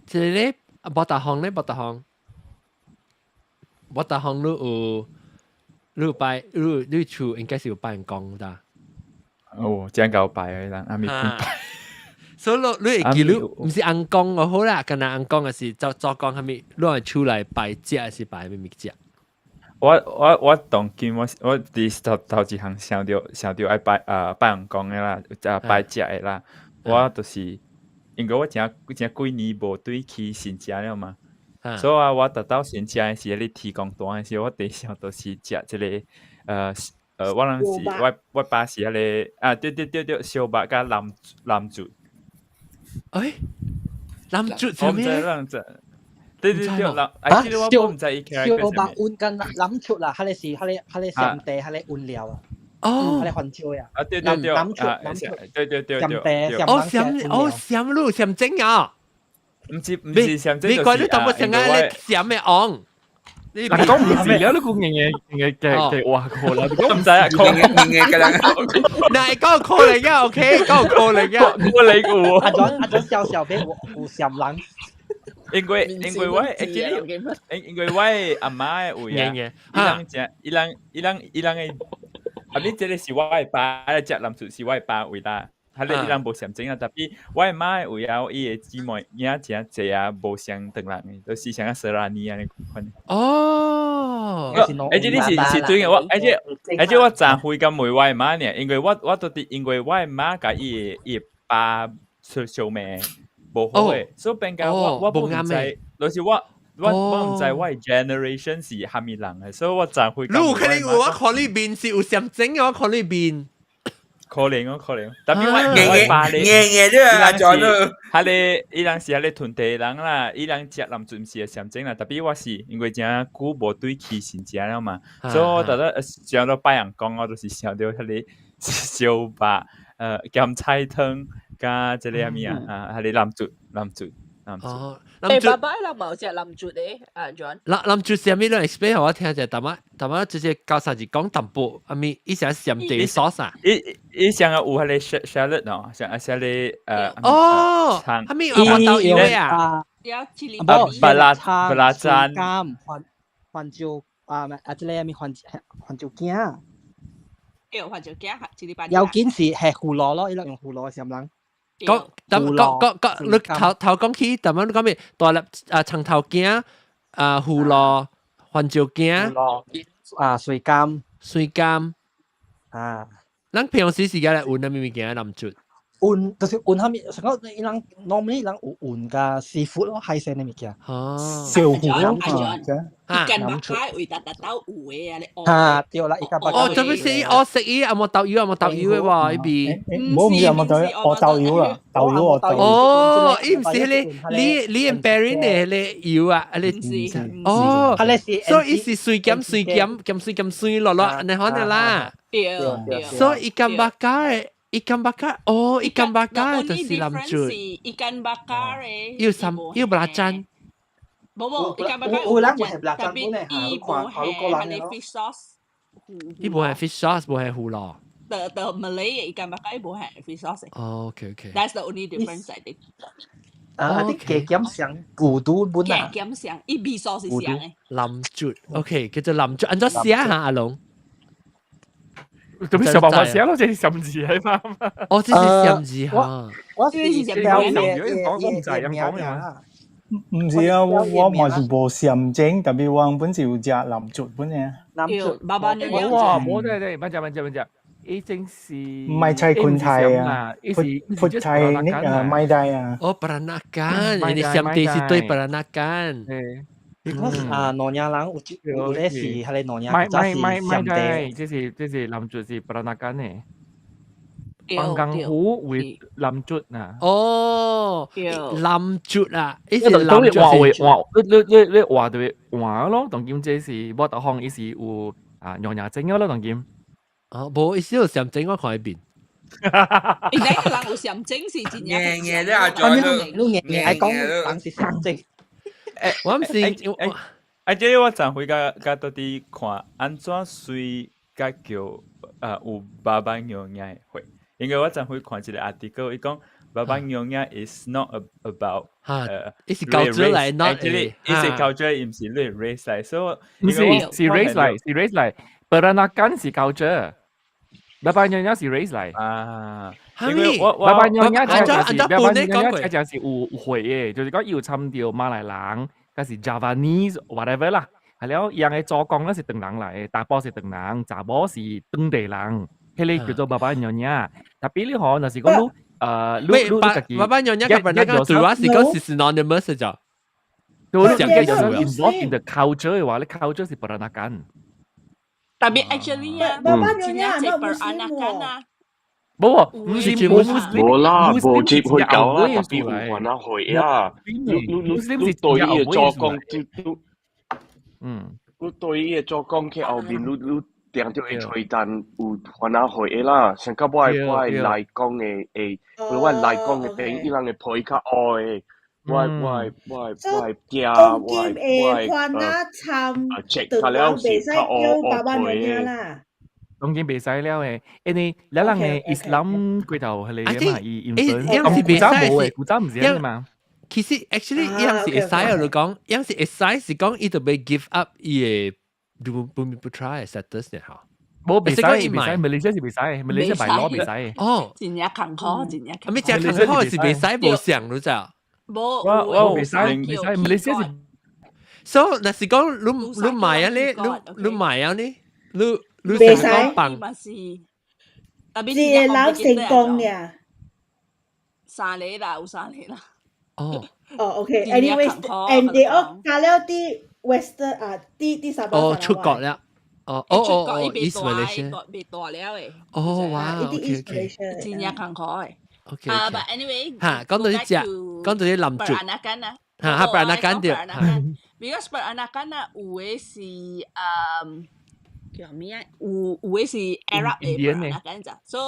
即係咧，博大行你拜你處應該是有幫人講的。這樣搞拜嘅人，阿咪拜。所以你會記你唔是硬講就好啦，跟人硬講嘅是做講係咪攞出來拜節還是拜咩物節？我當見我啲頭一項想到愛拜人講嘅啦，拜節嘅啦，我就是因為我真幾年無對去新家了嘛，所以我達到新家嘅時你提供單嘅時候，我第一項都是食即個我諗是我爸是迄個對小白加藍竹。藍竹係咩？對，我唔知伊小白換跟藍竹啦，係你上地係你換料啊。係你換椒呀？對，藍竹，上路上整啊！唔是上整，你講你當我成日上咩昂？你講唔是啦，你講嘅話過啦，我唔知啊，嘅啦。嗱，嗰個過嚟嘅 ，OK，嗰個過嚟嘅，過嚟嘅。阿轉小俾有上人。因為我阿媽會伊人嘅，阿邊這個是我嘅爸，隻男主是我嘅爸會啦。係你伊人無相整啊，特別我阿媽會有伊嘅姊妹，伊真濟啊無相等人嘅，都是像個瑟拉尼安尼款。而且你是對嘅，而且我真會咁問我阿媽呢，因為我到底因為我阿媽甲伊爸小妹。無好誒，所以變解我唔知，就是我唔知我嘅 generation 是蝦米人嘅，所以我就會。你有可能我看你面是有相整嘅，我看你面。可能，特別我爸咧，係咧，伊人是係咧屯地人啦，伊人食南準是相整啦，特別我是因為真久無對去新家啦嘛，所以我覺得想到拜人講，我都是想到係咧小白鹹菜湯。加即係咩啊？係你藍竹。哦，藍竹。爸爸有冇食藍竹咧？John。藍竹係咩咧 ？explain 我聽下，但係直接教曬字講淡薄，阿咪伊成鹹地 sauce 啊？伊成有係你 shallot 喏，成你阿咪我豆油啊？巴拉贊。監環椒即係咩環椒鏡？環椒鏡，有件事係胡蘿咯，伊兩用胡蘿嘅時候諗。你頭講起，但係你講咩？大粒長頭鏡胡蘿、環椒鏡水柑咱平時時間嚟換啊，咪咪鏡諗住。換就是換下面，成個伊人 normally 人有換個師傅咯，海鮮嘅物件。小胡咯，間白開會達到有嘅啊！你對啦，依家白開。做咩事？我食嘢有冇豆油？有冇豆油嘅喎？呢邊唔好有冇豆油？我豆油啦，豆油我豆油。哦，依唔是你 berry 你油啊？你哦，所以是水咁落，你可能啦。所以ikan bakar ikan bakar itu si lamcut. Ikan bakar Iu belacan. Bobo ikan bakar tapi bukan fish sauce. Bukan fish sauce, bukan hula. The Malay ikan bakar bukan fish sauce. Oh, okay. That's the only difference I think. 啲嘅減上古都本啊，嘅減上，伊味素是上嘅。林竹 ，OK，叫做林竹，按咗寫下阿龍。做咩想辦法寫咯？即係甚字喺嘛？哦，這是甚字嚇。我是你講講唔滯，咁講嘅嘛。唔是啊，我嘛是無驗證，特別話本是有隻林竹本嘅。林竹，爸爸娘娘。哇，冇對，慢隻，已經是唔係砌冠泰啊，潑砌呢麥帶啊。哦，Peranakan，ini Siam Teh itu Peranakan。because Nyonya人有咧是係你Nyonya，咪係，即是林竹是Peranakan嘅。bằng gang hú with 林竹啊。哦，林竹啊，呢是林竹是你話對話咯，當劍這是我特項，伊是有娘整咯，當劍。哦，冇，伊是有上整我看邊。你睇個人有上整是真嘅。嘢咧，阿在你係講人是上整。我唔是，即係我昨回甲到底看安怎隨甲叫有爸爸娘娘嘅會，因為我昨回看一個 article，伊講爸爸娘娘 is not about 伊是culture嚟 ，not actually 伊是 culture，伊唔是類 race 嚟，所以唔是 race 嚟，Peranakan 是 culture，爸爸娘娘是 race 嚟啊。爸爸娘娘就是有會嘅，就是講要參掉馬來人，嗰是 Javanese whatever 啦。係了，人嘅做工咧是鄧人嚟，大波是鄧人，查某是當地人，迄個叫做爸爸娘娘。但係你可能是講你爸爸娘娘嘅那個對話是講是 synonymous 啫。如果你involve in the culture 嘅話，你 culture 是 Peranakan。特別 actually 啊，爸爸娘娘係 Peranakan 啊。冇，唔是冇啦，冇接去搞啦，特別唔還下去啊！你對伊嘅做工都，你對伊嘅做工喺後邊，你定咗去吹彈有還下去啦。像甲我來講嘅我來講嘅病，伊人嘅皮較黑嘅，我驚，我還下參，check 下了是較黑爸爸娘娘嘅。啦。當然別使了誒，因為兩人嘅 Islam 嗰度係嚟嘅嘛，以 influence。咁古仔冇嘅，古仔唔是嘅嘛。其實 actually 一樣是會使我哋講，一樣是會使是講伊就被 give up 伊嘅Bumiputera 嘅 status 嘅嚇。冇別使，Malaysia 是別使，Malaysia by law 別使。哦，真係坎坷，真係坎坷。咁你只坎坷是別使冇上到咋？冇，別使，Malaysia 是。所以，那是講你買啊咧，你買啊咧，你袂使，特別一個人成功嘅。三個啦，有三個啦。哦。OK，anyways，and they all 加了啲 Western 啲什麼？哦，出國了。哦，East Malaysia，別大了誒。哦，哇，OK，真係坎坷誒。OK， but anyway，嚇，講到呢隻，講到啲林竹。Peranakan啊。嚇，Peranakan 掉。Because Peranakan 啊，有嘅是叫咩啊？有嘅是 Arab 嘅 Peranakan 咋，so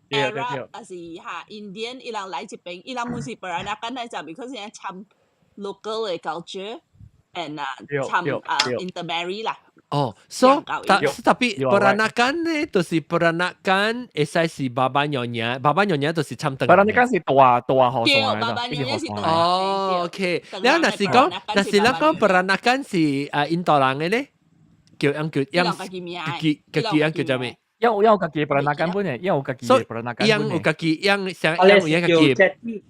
Arab 啊是嚇 Indian，伊人來這邊，伊人唔是 Peranakan 嚟咋 ，because 人參 local 嘅 culture and 參intermarry 啦。哦，所以特別 Peranakan 咧，就是 Peranakan，會使是爸爸娘娘，爸爸娘娘就是參等。Peranakan 是大河上爸爸娘娘是大。哦 ，OK，你若是講，若是咱講 Peranakan 是印度人嘅咧，叫自己叫做咩？有自己 Peranakan 本嘅，有自己 Peranakan 本嘅。有自己，有自己。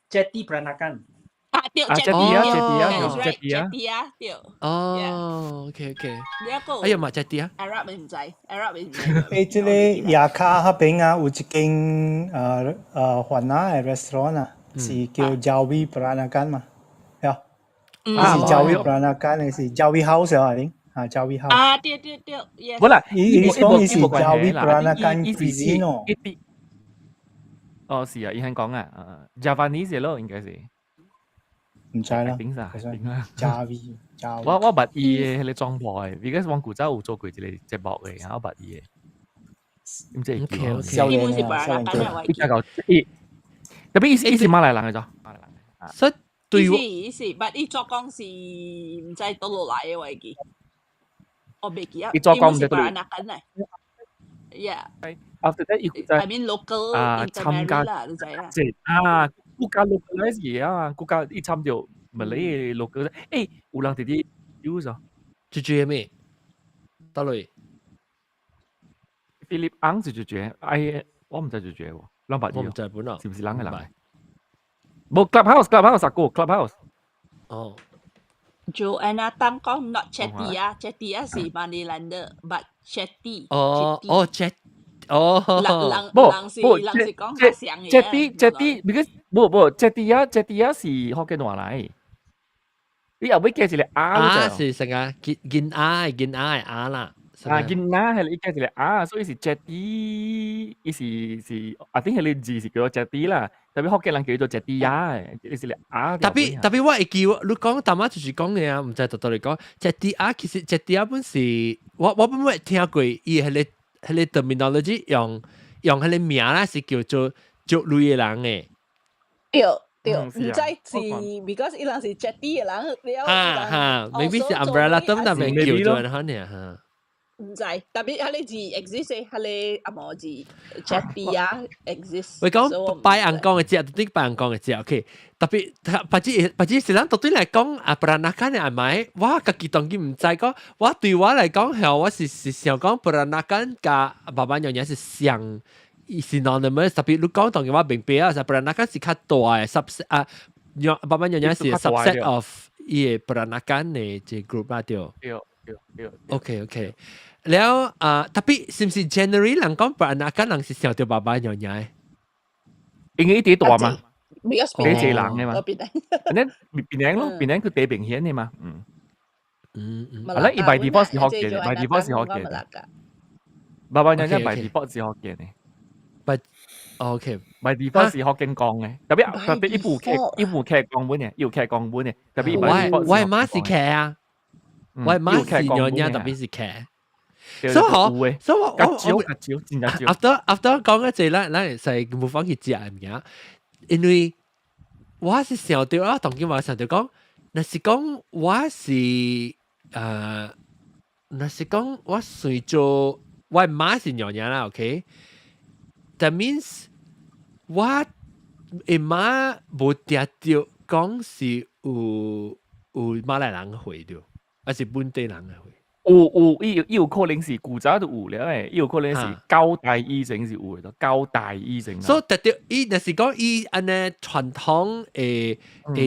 Jeti Peranakan。對，對。哦，OK。呢一個。哎呀，嘛Jeti啊 ？Arab 你唔知 ，Arab 你唔知。喺即個雅卡嗰邊啊，有一間雲南嘅 restaurant 啊，是叫 Jawi Peranakan 嘛，係啊，是 Jawi Peranakan 嘅是 Jawi House 啊，你Jawi House。啊，對，冇啦，伊講伊是 Jawi Peranakan cuisine 哦。哦，是啊，伊係講啊，Javanese 咯，應該是。唔知啦，頂啥？Jawi。我捌伊嘅，你裝破嘅，because 我古早有做過一個節目嘅，我捌伊嘅。唔知？OK。基本是Peranakan嘅。特別伊是馬來人嘅咗。所以對我。是，but 伊作工是唔知倒落來嘅位置。我未記啊。伊作工唔知倒落。Peranakan 嚟。Yeah。 After that，伊就I mean local intermarry 啦，你知啦。國家 localize 嘢啊，國家一參到咪你 local， 誒，有人哋啲 use 啊，最最係咩？得嚟。Philip Ang 是最最，我唔知最最喎，兩百我唔知本來是唔是人嘅人？冇 clubhouse 啊個 clubhouse。哦。Joanna Tan 講 not chatty 啊 ，chatty 啊是 Moneylender，but chatty。chat。哦，人是講下上嘅。chatty，because 冇 chatty 啊是福建話嚟。你後尾加一個啊是成個見啊啦。見啦係你加一個啊，所以是 chatty， 意思是，I think 係你字是叫做 chatty 啦。特別福建人叫做 chatty 啊，你是啊。特別我會叫你講，大媽就是講嘅啊，唔知道到你講 chatty 啊，其實 chatty 啊本是我本冇聽過，伊係你 terminology 用迄個名啦，是叫做族類嘅人嘅。對，唔知是 because 伊人是 chatty 嘅人，maybe 是 umbrella term 但係叫做人哋嚇。唔知，特別迄個字 exist，迄個阿毛字 chatty 啊 exist。我講拜人講嘅字，對拜人講嘅字 ，OK。特別或者是人對嚟講啊，不然那間係咪？我家己當然唔知講，我對我嚟講係我是想講不然那間加爸爸娘娘是像 synonymous， 特別你講當然我明白啊，不然那間是較大嘅 subset 啊，爸爸娘娘是 subset of 伊個不然那間嘅即 group 啊，對。OK。แล้วtapi 是唔是 generally 人講不然那間人是想到爸爸娘娘？應該啲大嘛？你這人嘅嘛？咁邊咯，邊佢地明顯嘅嘛？係啦，而 by default 是學嘅 ，by default 是學嘅。爸爸娘娘 by default 是學嘅呢。OK，by default 是學經講嘅，特別一部劇講本嘅，要劇講本嘅，特別 by default。我係媽是劇啊，我係媽是娘娘，特別是劇。所以我 after 講一隻啦，咱係冇放去食嘅名，因為我是想到啦，當今我想到講，那是講我是那是講我隨做我媽是娘娘啦 ，OK。That means 我媽冇定到講是有馬來人會的，還是本地人嘅會。有可能是古早都有了誒，有可能是交代醫生是有嘅，交代醫生。所以特別伊，若是講伊安尼傳統誒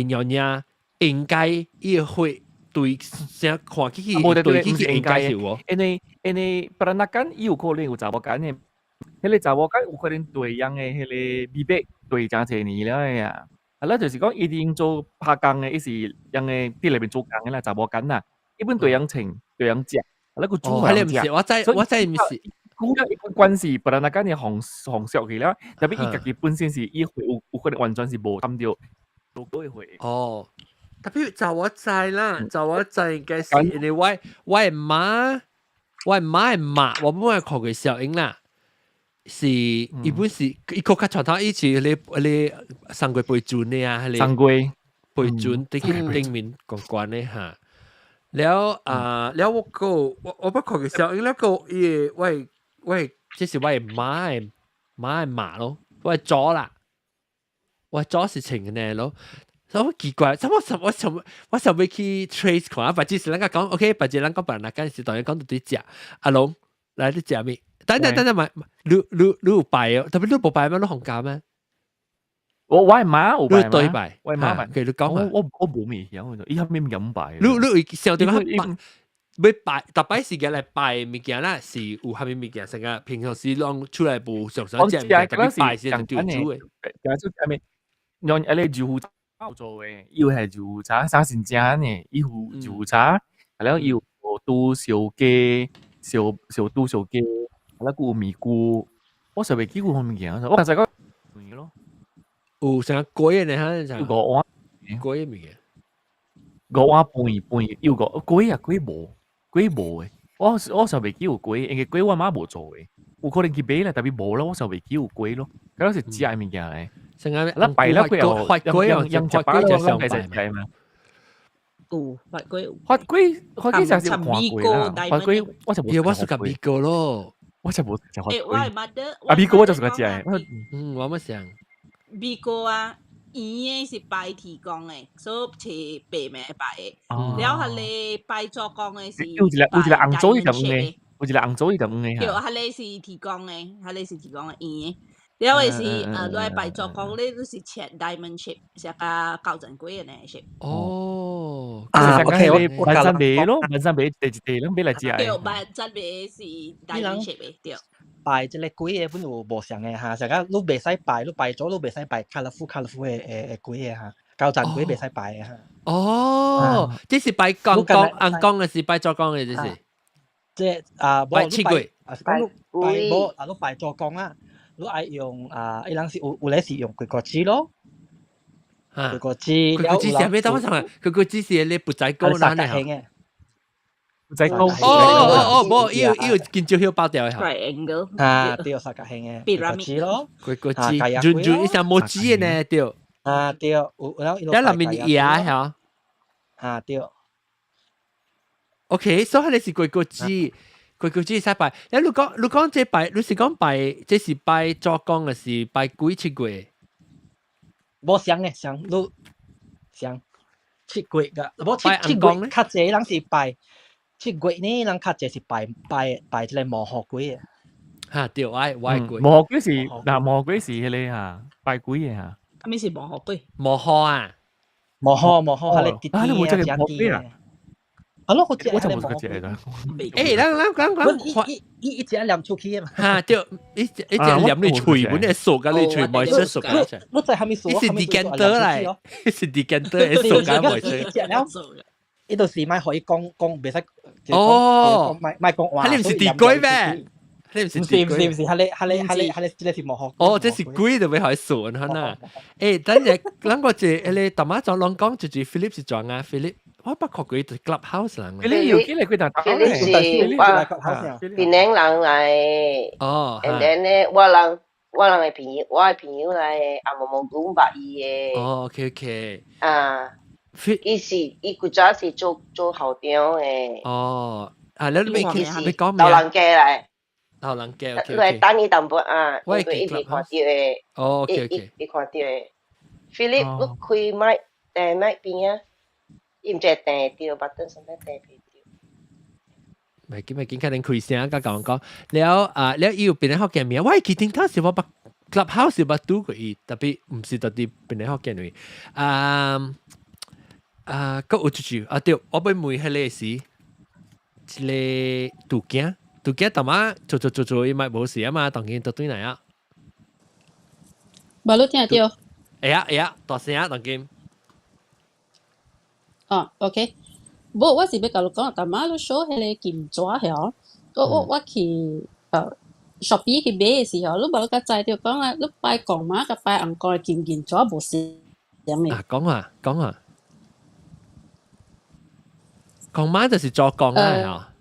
娘娘應該伊會對成看起對起應該是喎。因為不然那間有可能有查某間嘅，迄個查某間有可能對樣嘅迄個美白對真濟年了嘅呀。係啦，就是講一定做拍工嘅，伊是樣嘅啲裏邊做工嘅啦，查某間啦，一般對樣情。對人食，那個煮人食，我真唔是。古了一般關係，不然那間嘅紅燒去了，特別伊家己本身是伊會有可能完全是無參到，都會會。哦，特別就我知啦，就我知嘅是，因為我係媽係媽，我本來學嘅小英啦，是一般是一個較傳統，以前你上過背轉嘅啊，上過背轉頂面關嘅嚇。แล้ว我不過嘅時候，因為喂，即是我係馬咯，我係左啦，我係左事情嘅咯，所以好奇怪，我就會去 trace 看啊，或者是人家講 OK，或者人講別人嗰陣時，當然講到啲食，阿龍嚟啲食咩？等咪，你有拜哦，特別你冇拜咩？你紅教咩？我係媽，我拜對拜，我係媽拜。佢你講啊，我冇咩樣，依家咩咁拜？你上點樣拜？特別是嘅嚟拜物件啦，是有係咪物件成個平常時攞出嚟部上上隻，特別拜先係條主嘅。係咪？用誒你住戶茶做嘅，要係住茶生鮮正嘅，依戶住茶，係咯要都小雞，小都小雞，係啦個米菇，我實未見過物件，我就講嘢咯。有成個粿嘅呢？嚇，個碗粿嘅物件，個碗半要個粿啊粿冇嘅，我就未見過粿，因為粿我媽冇做嘅，有可能佢買啦，特別冇啦，我就未見過粿咯，嗰陣時只係物件嚟。成個啦弊啦，佢又發粿用隻把就上計嘛。發粿就係看粿啦，發粿我就冇。我是講米糕咯，我就冇食發粿。我係 mother，米糕我就食個隻，我乜想。米糕啊，伊是拜提供的，所以是白名拜的。哦然後係你拜做工嘅是有一個紅棗伊就唔嘅，有一個紅棗伊就唔嘅對，嚇。係你是提供嘅，係你是提供嘅伊。然後是你拜做工，你都是切 diamond shape，是個高陣龜嘅呢 shape。哦，OK，我晚上買咯，晚上買第一地咯，買嚟食。對，晚上買是 diamond shape 嘅，對。拜即個鬼嘅本有無相嘅嚇，成日你袂使拜，你拜咗你袂使拜 colourful 嘅鬼嘅嚇，高陣鬼袂使拜嘅嚇。哦，即是拜公嘅是拜做工嘅，即是。即拜七鬼。講你拜冇你拜做工啊，你愛用伊人是有咧是用鬼果子咯。鬼果子，鬼果子係咩？等我想下，鬼果子是你不在高嗱嘅。在高冇，要見照要包掉嘅嚇。triangle 對，三角形嘅鬼果子咯，鬼果子，轉一隻冇子嘅呢，對。對，有裡面嘢嚇。對。OK，所以你是鬼果子，鬼果子使拜。你講這拜，你是講拜，這是拜做工嘅是拜鬼七鬼。冇相嘅相，你相七鬼嘅，冇七鬼較濟人是拜。七鬼呢，人較濟是拜即個魔學鬼嘅。嚇，對，我鬼。魔學鬼是嗱，魔學鬼是迄個嚇，拜鬼嘅嚇。咩是魔學鬼？魔學啊，魔學，係你啲你冇隻嘅魔鬼啊？係咯，我就冇隻嘅啦。誒，咱一隻念出去啊嘛。嚇，對，一隻念你喙，本嚟數㗎，你喙唔係數㗎。我在下面數，你是 decanter 嚟，你是 decanter 嘅數㗎，唔係。呢度是咪可以講袂使？哦，咪講話。你唔是地龜咩？你唔是地龜？唔是，係你這是魔學。哦，這是龜就俾佢數嚇呐。誒，等陣諗個字，你大媽就講講住 Philip 是撞啊 Philip，我不確佢 clubhouse 人。你要幾嚟佢打 Philip 是檳城人嚟。哦。and then 咧，我人嘅朋友，我嘅朋友嚟阿毛毛講白伊嘅。哦 ，OK。伊古早是做校長嘅。哦，你講咩？老人家嚟。老人家 ，OK。嚟等你淡薄啊，我佢一直看到嘅。哦 ，OK。你看到嘅。Philip，你開麥邊啊？伊唔知訂掉，button 上面訂唔掉。咪見，肯定開聲，咁講。แล้ว要變學嘅名，喂，佢點解是我把 clubhouse 是把讀過伊，特別唔是特別變學嘅位。個有住對，我俾問係你時，一個杜景，大媽做，伊咪冇事啊嘛，當然到對嚟啊。冇聽到。呀，大聲啊，當然。OK。我是要甲你講，大媽你 show 迄個金紙嗬，我去Shopee 去買嘅時候，你無甲知着講啊，你拜公媽甲拜紅公嘅金紙無相嘅。講啊。公媽就是做工啊，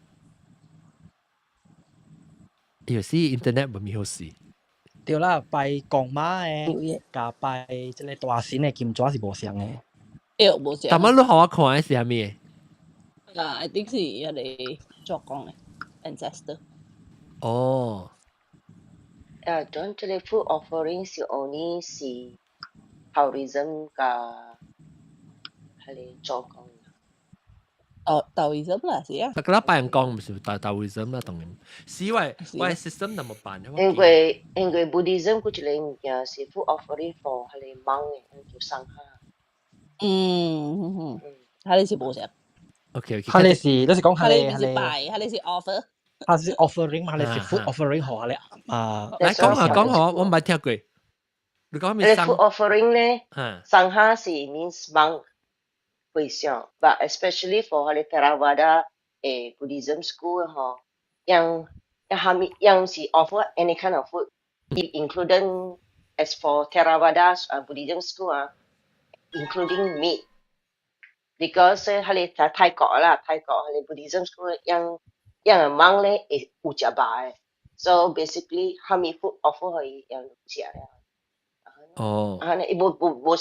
有時 internet 唔好事。對啦，拜公媽嘅，甲拜即個大神嘅金紙是無相嘅。無相。但係你學我看係啥物？I think 是迄個做工嘅 ancestor。哦。John，這個 food offering 是 only 是 tourism 甲係嚟做工。tourism 啦，是啊。但係拜人講唔是tourism啦，當然。是喂 system 怎麼辦？因為 Buddhism 嗰一個物件是 food offering for 係嚟芒嘅，叫上下。係你是無相。OK。係你是講係你是拜，係你是 offer。係是 offering，係你是 food offering 好係你嚟講下，我唔係聽過。你講咩？food offering 咧，上下是 means 芒。會上 ，but especially for 佢哋 Theravada Buddhism school 嗬，yang是 offer any kind of food, including as for Theravada Buddhism school including meat, because 佢哋泰國佢哋 Buddhism school yang mang 咧係有食肉嘅 ，so basically 佢哋 food offer 佢yang食嘅。哦。冇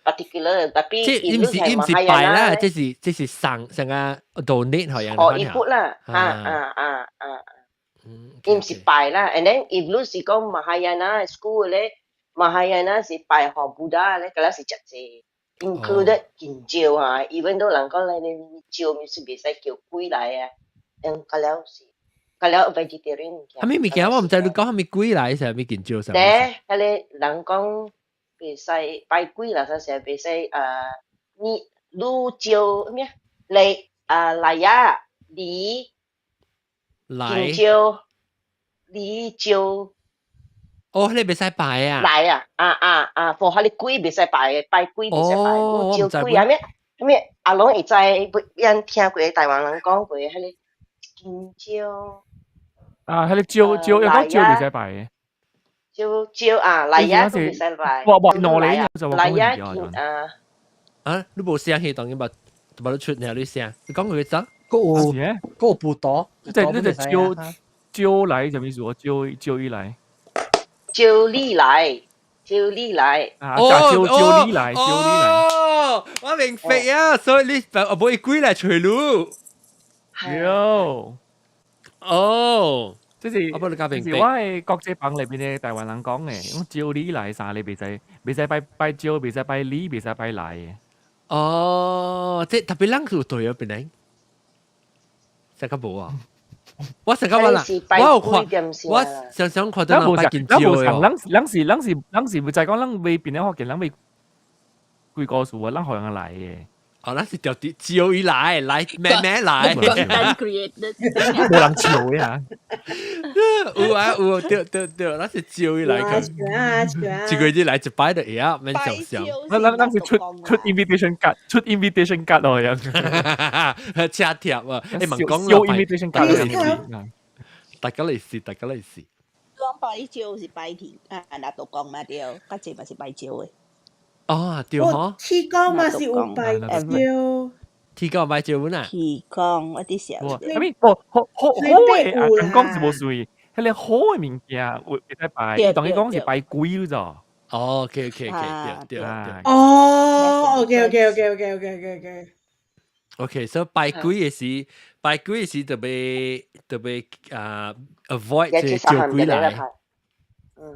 particular， tapi 即唔是拜啦，即是上個 donate 係人。哦，伊付啦，唔是拜啦。And then if 你是講 Mahayana school 咧 Mahayana 是拜何 Buddha 咧，嗰粒是食济 included 見照啊，even though 人講你照咪是袂使叫鬼來啊，嗰粒 vegetarian 係咪物件我唔知你講係咪鬼來成咪見照成？咧，嗰啲人講袂使拜鬼啦，嗰時袂使你愈照咩嚟呀，你見照你照。哦，你袂使拜啊？來啊，for 迄個鬼袂使拜，拜鬼袂使拜，招鬼啊咩？阿龍會知，人聽過台灣人講過迄個金招。啊，迄個招，有講招袂使拜嘅。招啊，來呀都袂使拜。攞你就來呀見啊，你無聲氣，當然冇你出嚟你聲，你講佢咋？嗰個布多，你就招嚟就咩事？招一來。招你來啊！招你來。哦，我明白啊，所以你唔會歸來隨路。有。哦，即係我幫你加明白。我係國際榜裏邊嘅台灣人講嘅，我招你來啥你袂使拜招，袂使拜你，袂使拜來嘅。哦，即係特別冷數對啊，邊嚟？食個冇啊！我成日話啦，我有看，我想看到人拜見照嘅。人是會就係講人會變咗學嘅，人會幾個數啊，人學人嚟嘅。哦，那是條照以來咩來？冇人照嘅嚇。有啊有，對，那是照以來佢。一個月來一擺就嘢，免想象。咱是出 invitation card 咯樣。車貼啊，你問講有 invitation card。大家嚟試。講拜招是拜天啊，那都講嘛對，家姐咪是拜招嘅。哦，對嗬。天光嘛是有拜招。天光拜招啊？天光我啲時候。咁咪好嘅，人講是冇水，係你好嘅物件會使拜，當你講是拜鬼咯咋？哦，OK，對。哦，OK。OK，所以拜鬼嘅時特別avoid 即係招鬼來。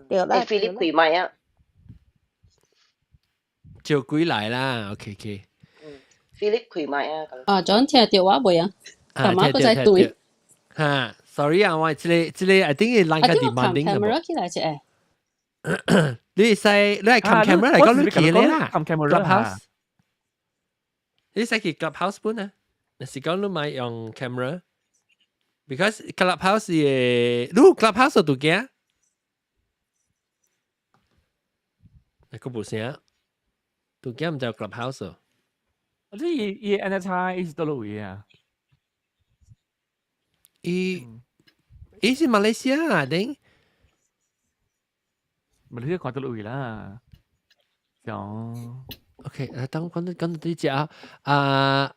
對啦，菲律賓咪啊。招鬼來啦 ，OK。菲律賓咪啊。啊，John 聽到我未啊？琴晚佢在對。嚇 ，sorry 啊，我這裡 I think 係 line 嘅 demanding 嘅。camera 起來啫。你係 cam camera 嚟講，你企你啦 ，Clubhouse。你使去 Clubhouse 本啊？那是講你買用 camera，because Clubhouse 嘅，你 Clubhouse 度嘅？那個冇聲，度嘅唔就 Clubhouse。我知伊 NHI 是多路嘢啊。伊是馬來西亞啊，定？馬來西亞看多路嘢啦。哦。OK，等講到啲隻啊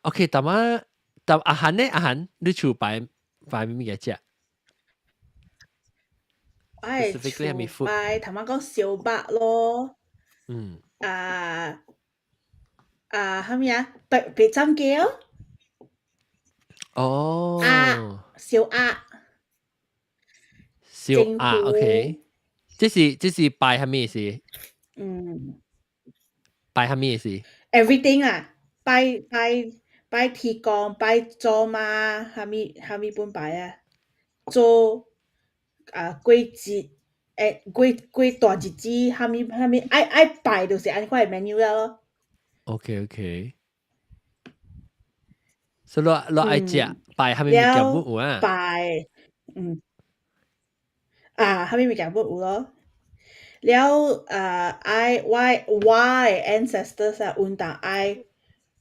，OK，但阿涵呢？阿涵，你厝擺咩嘢隻？我係厝擺頭晚講小白咯。嗯。係咪啊？別針叫。哦。小鴨。小鴨 ，OK。即是拜係咩事？拜係咩事 ？Everything 啊，拜天公，拜做嘛，係咪本拜啊？做過節，過大日子，係咪愛拜就是按塊 menu 咯。OK。所以你愛食拜係咪物件不有啊？拜，係咪物件不有咯？了why ancestors 啊，運動愛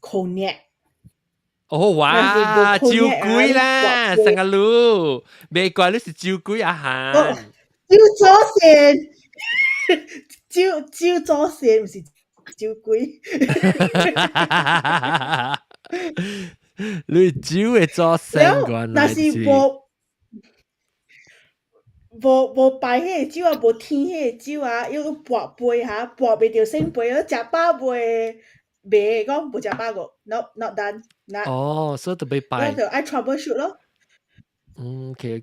connect。哦哇，招鬼啦，成個路，未怪你是招鬼啊哈。招祖先，招祖先唔是招鬼。你招嘅祖先關係是。無拜迄個酒啊，無天迄個酒啊，要跋杯嚇，跋袂着聖杯，要食飽袂講無食飽個 ，not done。哦，所以特別拜。就愛 troubleshoot 咯。OK。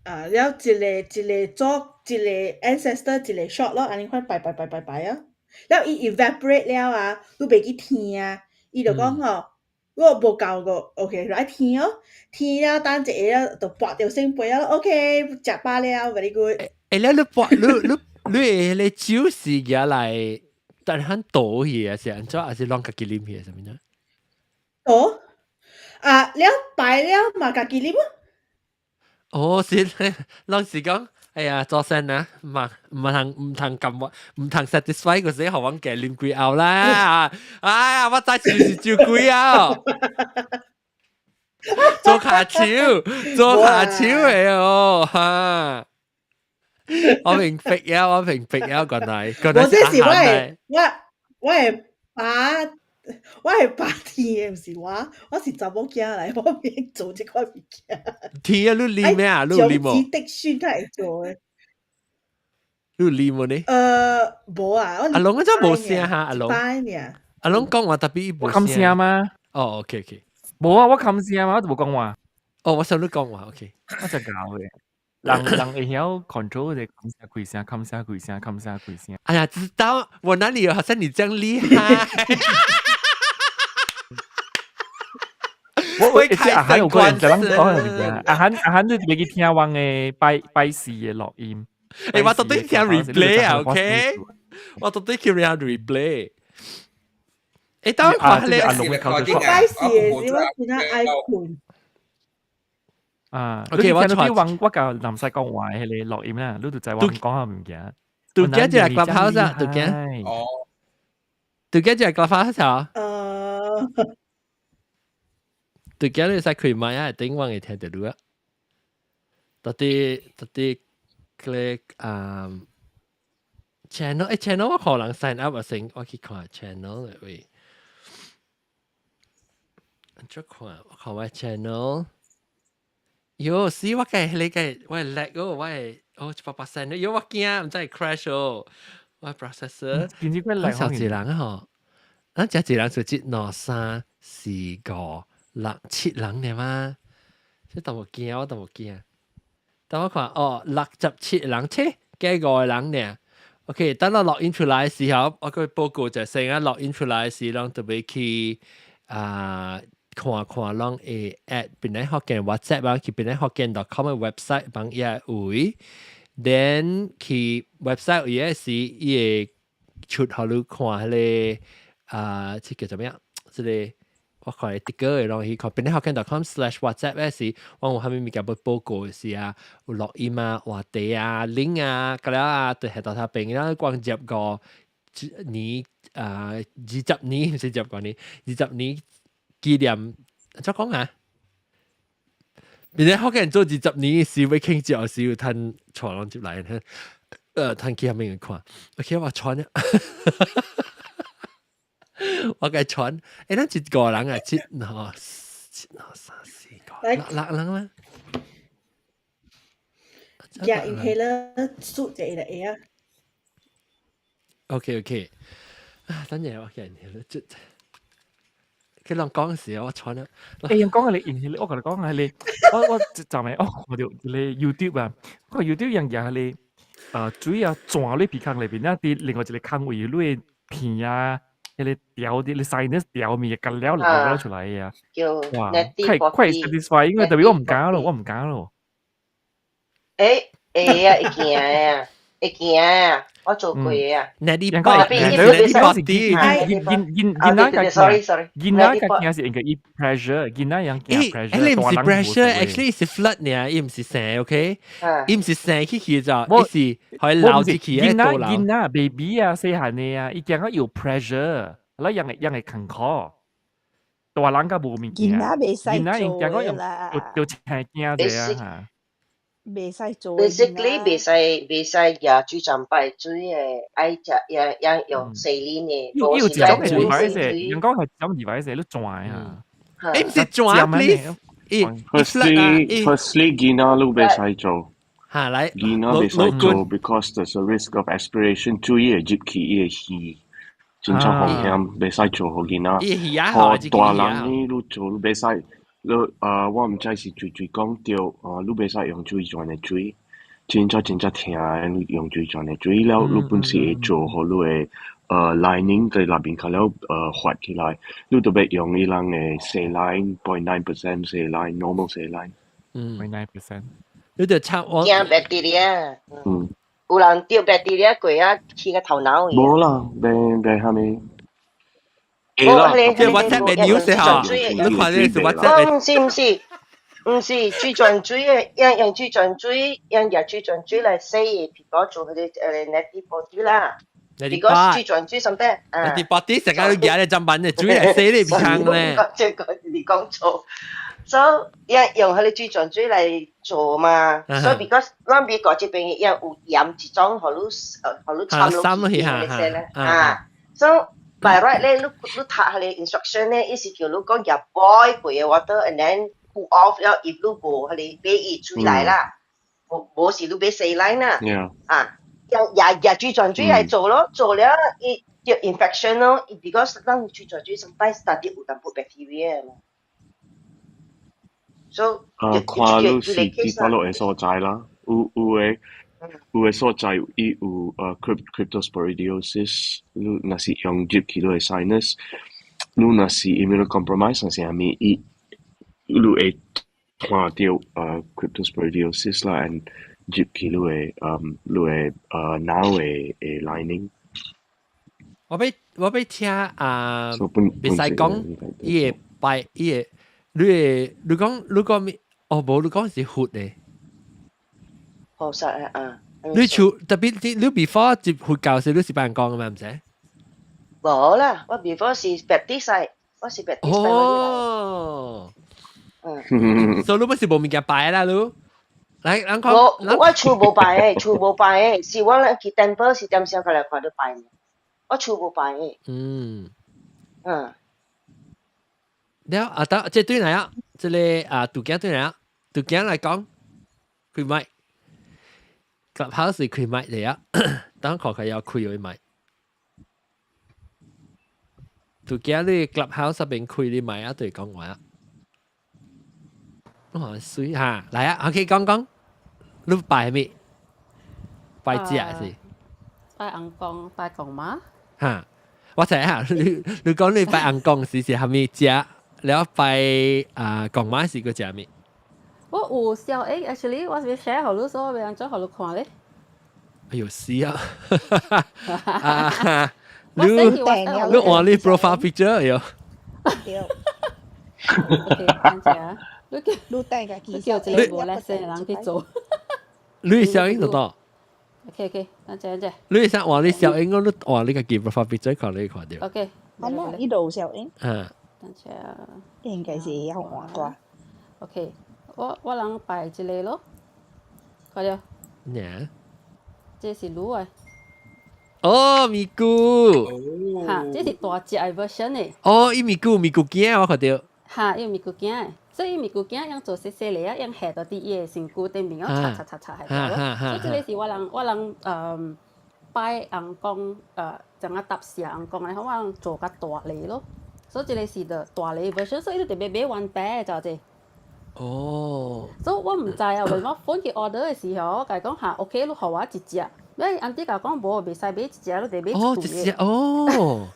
了一个做一个 ancestor 一个 shot 咯，安尼款拜啊。了伊 evaporate 了啊，你袂去听啊，伊就讲吼，我无够个 ，OK， 来听哦，听了等一下了就拔掉先杯啊 ，OK， 食饱了 ，very good。了你拔你你酒是嘢嚟，但係倒嘢是安怎，還是啷個幾啉嘢什麼呢？哦，了擺了嘛，家己啉啊。哦，是啷時講？哎呀，做聲啊，唔通咁我，唔通 satisfy 嗰時，學揾嘅啉幾後啦。哎呀，我再就是就幾後，做下手嚟哦，哈！我明白啊，我明白啊，原來是我係白天嘅，唔是我是查某囝嚟，我免做這款物件。天啊，你啉咩啊？你有啉冇？種子的酸係做嘅。你有啉冇呢？冇啊。阿龍嗰陣冇聲哈，阿龍。阿龍講話特別冇聲。冚聲嘛？哦 ，OK， 冇啊，我冚聲嘛，我都冇講話。哦，我想你講話 ，OK。我就搞嘅。人會曉 control 的開聲，冚聲。哎呀，知道我哪裡有好像你這樣厲害？我會開聲關聲。阿涵你未去聽我嘅拜四嘅錄音。誒，我到底聽 replay 啊 ，OK？ 我到底聽 replay。誒，當我咧拜四嘅時，我見到愛困。OK， 我聽到啲我教南西講話係你錄音啦，你就就話講下唔記得。杜家就係 clubhouse 啊，杜家。哦。杜家就係 clubhouse 啊。杜家你使開麥啊，頂我會聽到啊。到底 click channel channel 我可能 sign up 先，我去看 channel 嚟喂。再看我看我 channel。喲，死我計你計我係叻哦，我係100%咯，喲我驚唔知係 crash 哦，我 processor。見知佢叻，小幾人啊嗬？咱只一人就接2、3、4、5、6、7人嘅嘛？即係我冇驚。等我看67人，切幾個人呢 ？OK， 等我 login 出來嘅時候，我個報告就成日 login 出來嘅時候，就俾去看啷會 at 邊啲學嘅 WhatsApp 啊，去邊啲學嘅 .com 嘅 website 幫嘢會 ，then 去 website 嘢時嘢出好你看嗰個即叫做咩啊？即係我看啲歌嘅咯，去看邊啲學嘅 .com/WhatsApp 嘅時，我有下面咪夾部報告嘅時啊，有錄音啊、話題啊、link 啊，咁樣啊，對係到他邊啦，光接個你20年唔是接個你20年。紀念怎講啊？邊啲學嘅人做20年是會傾住，是要吞床浪接嚟咧。吞幾下面人看 ，OK 我傳啊，我嘅傳，誒，咱一個人啊，7、2、3、4個，6人啦。呀，因係啦，數隻嚟啊。OK， 啊，等陣我見你啦，佢啷講時我傳啦。誒，講下你，我同你講下你，我就係我哋你 YouTube 啊，我 YouTube 樣嘢係你主要轉你片坑裏邊一啲另外一個坑位你片啊，你調啲你細啲調面嘅料流出嚟啊，哇，快 satisfy， 因為特別我唔搞咯。會驚啊！我做過嘢啊。Netty Body，sorry，見那個件是應該 pressure， 見那樣件 pressure。你唔是 pressure，actually 是 flood 呢，伊唔是成 ，OK？ 伊唔是成起咋，伊是可以撈起起嘅倒流。見那 baby 啊，細漢嘅啊，伊驚有 pressure， แล้วยังไงขังคอตัวหลังก็冇物件。見那未使做啦，要請驚啫啊！未使做。Basically， 未使呀，煮浸白水嘅，愛食呀用4年嘅。要自種嘅 device， 人講係種 device 都轉啊。誒唔是轉 please。Firstly， Gina 都未使做。嚇嚟 Gina 未使做 ，because there's a risk of aspiration。注意接起伊嘅氣，真正風險未使做好 Gina。學大人呢都做未使。我唔知是最讲到你袂使用水泉的水，真正听用水泉的水了，你本是会做好你的lining 在那边看了发起来，你特别用伊人的 saline 0.9% saline normal saline。0.9%。你就插我。驚 bacteria。有人掉 bacteria 過啊，起個頭腦。冇啦，未下面。即係 WhatsApp 嘅 news 嚇，你看呢是 WhatsApp。唔是水泉水嘅，用水泉水，用水泉水嚟洗嘅皮膚做佢哋neti body 啦。because 水泉水something neti body 成日都日日浸品嘅水嚟洗你唔撐咧。即係你講錯。所以用佢哋水泉水嚟做嘛，所以 because 咱美國這邊一樣有鹽一種，互你參落去嘅先咧，所以 by right 咧，你讀佢哋 instruction 咧，意思叫你講入 boil 過嘅 water and then cool off 了，if 你無佢哋俾熱水嚟啦，無時你俾水嚟啦，用水泉水嚟做咯，做了伊叫 infection 咯 ，because 咱水泉水 sometimes start 有淡薄 bacteria 嘛。看你是跌倒落嘅所在啦，有嘅所在伊有cryptosporidiosis， 你若是用入去落嘅 sinus， 你若是 immunocompromised 或是啥物，伊你會看到cryptosporidiosis 啦，and 入去你嘅腦嘅lining。我俾聽別使講伊個拜伊個。你講咩？冇，你講是血嘅。好實啊！你特別你 before 接血教時，你是辦講嘅咩？唔使。冇啦，我 before 是 baptist 我是 baptist 哦。所以你不是冇物件拜啦，你。嚟，人講。我厝冇拜嘅，厝冇拜嘅，是我去 temple 是點上過來看到拜嘅，我厝冇拜嘅。了即對嚟啊！即個杜景對嚟啊！杜景嚟講，開麥 ，Clubhouse 是開麥嚟啊！等看佢有開咗麥。杜景你 Clubhouse 入邊開啲麥啊，對講話啊！哇，水嚇！嚟啊 ，OK 講，你拜咩？拜隻是？拜អង្គ公，拜公媽。嚇！我睇下你講你拜អង្គ公是係咪隻？แล้วไปกล่องไม้สีก็จะมีว่าเซียวเอ็ก actually ว่าจะแชร์เขารู้สึกว่าเป็นเจ้าเขาลูกควายเลย哎呦是啊你換你 profile picture 有OK 等陣你叫這個冇 lesson 嘅人去做你小英就多 OK 等陣你想換你小英我都換你個 profile picture 看你看到 OK 呢度小英等陣應該是有換啩 OK 我諗擺一個咯看到這是滷啊哦咪咕嚇這是大隻嘅 version 嘅哦伊咪咕驚我看到嚇伊咪咕驚所以咪咕驚用做細細嚟啊用下到啲嘢成固定面啊擦係咯所以這是我諗拜អង្គ公整個搭時អង្គ公嚟我諗做個大嚟咯所以這是的大嚟 version 所以你特別買one pair 就係哦所以我唔知啊為我分佢 order 嘅時候我講下 OK 你學我一隻因為安啲講冇未使買一隻你得買一對哦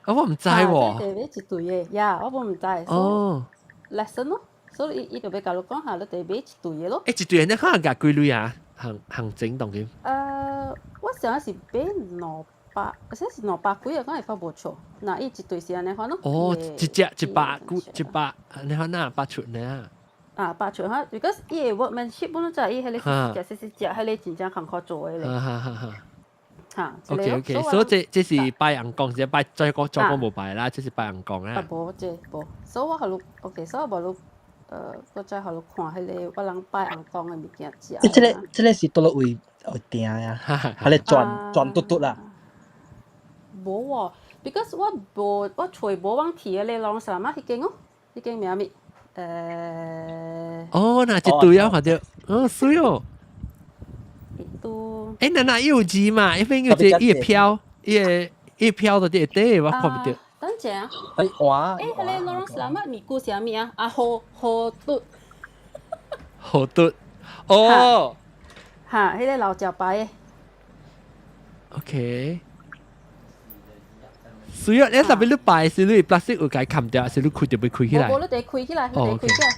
我唔知喎得買一對嘅呀我唔知哦 lesson 咯所以伊就俾教你講下你得買一對嘅咯一對你可能價幾鐳啊行整當點我上次買200好像是200幾啊講係發冇錯嗱伊一對是安尼看咯哦一隻100你看那8出呢8出哈 because 伊嘅 workmanship 本就係伊係你實係你真正艱苦做嘅咧嚇 OK 所以這是拜陽光是拜再講冇拜啦這是拜陽光啦冇所以我係錄 OK 所以我錄我再係錄看係你我諗拜陽光嘅物件食這個是倒落位定呀係你轉嘟嘟啦冇喎 because 我除冇往提嘅你浪什麼迄間迄間名咪那一對啊看到水哦那有字嘛因為伊會飄伊會飄到啲地我看唔到等姐啊？哇！迄个 Lorong Selamat 咪故啥物啊？啊，好嘟。好嘟。哦。哈，迄个老招牌诶。OK。所以你特別你擺是你 plastic 有解冚掉，是你開就要開起來。冇，你得開起來，你得開起來。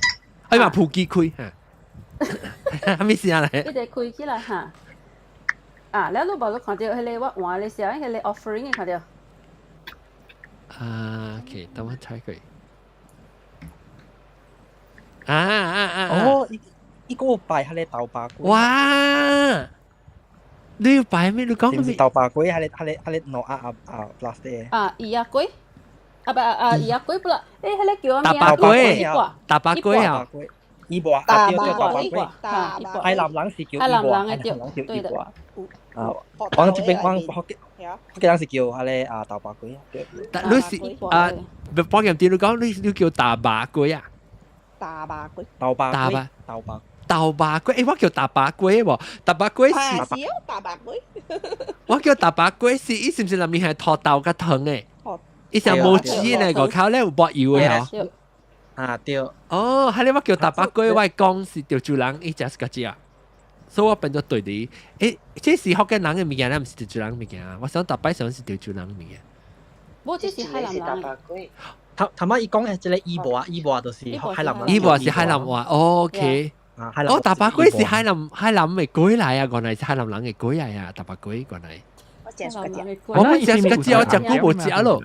哎嘛，鋪機開嚇。係咪先啊？你得開起來嚇。啊，แล้ว你看到迄個我換嘅時候，迄個 offering 看到。OK，等我睇佢。依個擺喺你豆巴龜。哇！你要擺咩？你講咩？豆巴龜喺你攞plastic。伊啊龜，伊啊龜不啦？迄個叫咩？大巴龜，大巴龜啊！伊波，大巴龜，係男人是叫伊波，係男人叫伊波。我這邊我記得是叫係咧豆巴龜。但你是幫人哋你講你叫大巴龜啊？大巴龜。豆巴龜，我叫大巴龜喎，大巴龜是大巴龜。我叫大巴龜是，伊是唔是入面係拖豆嘅藤誒？伊成無紙咧，個口咧有薄油嘅嗬。對。哦，係你我叫大巴龜，我講是潮州人，伊只是個字啊。所以我變咗對你，這是福建人嘅物件，唔是潮州人嘅物件啊。我想大擺上是潮州人嘅物件。我這是海南人。頭媽伊講嘅即係伊波就是海南人。伊波是海南話 ，OK。哦，大巴龜是海南嘅龜嚟啊，原來是海南人嘅龜嚟啊，大巴龜原來。我只係隻，我唔只係個字，我只估冇字咯。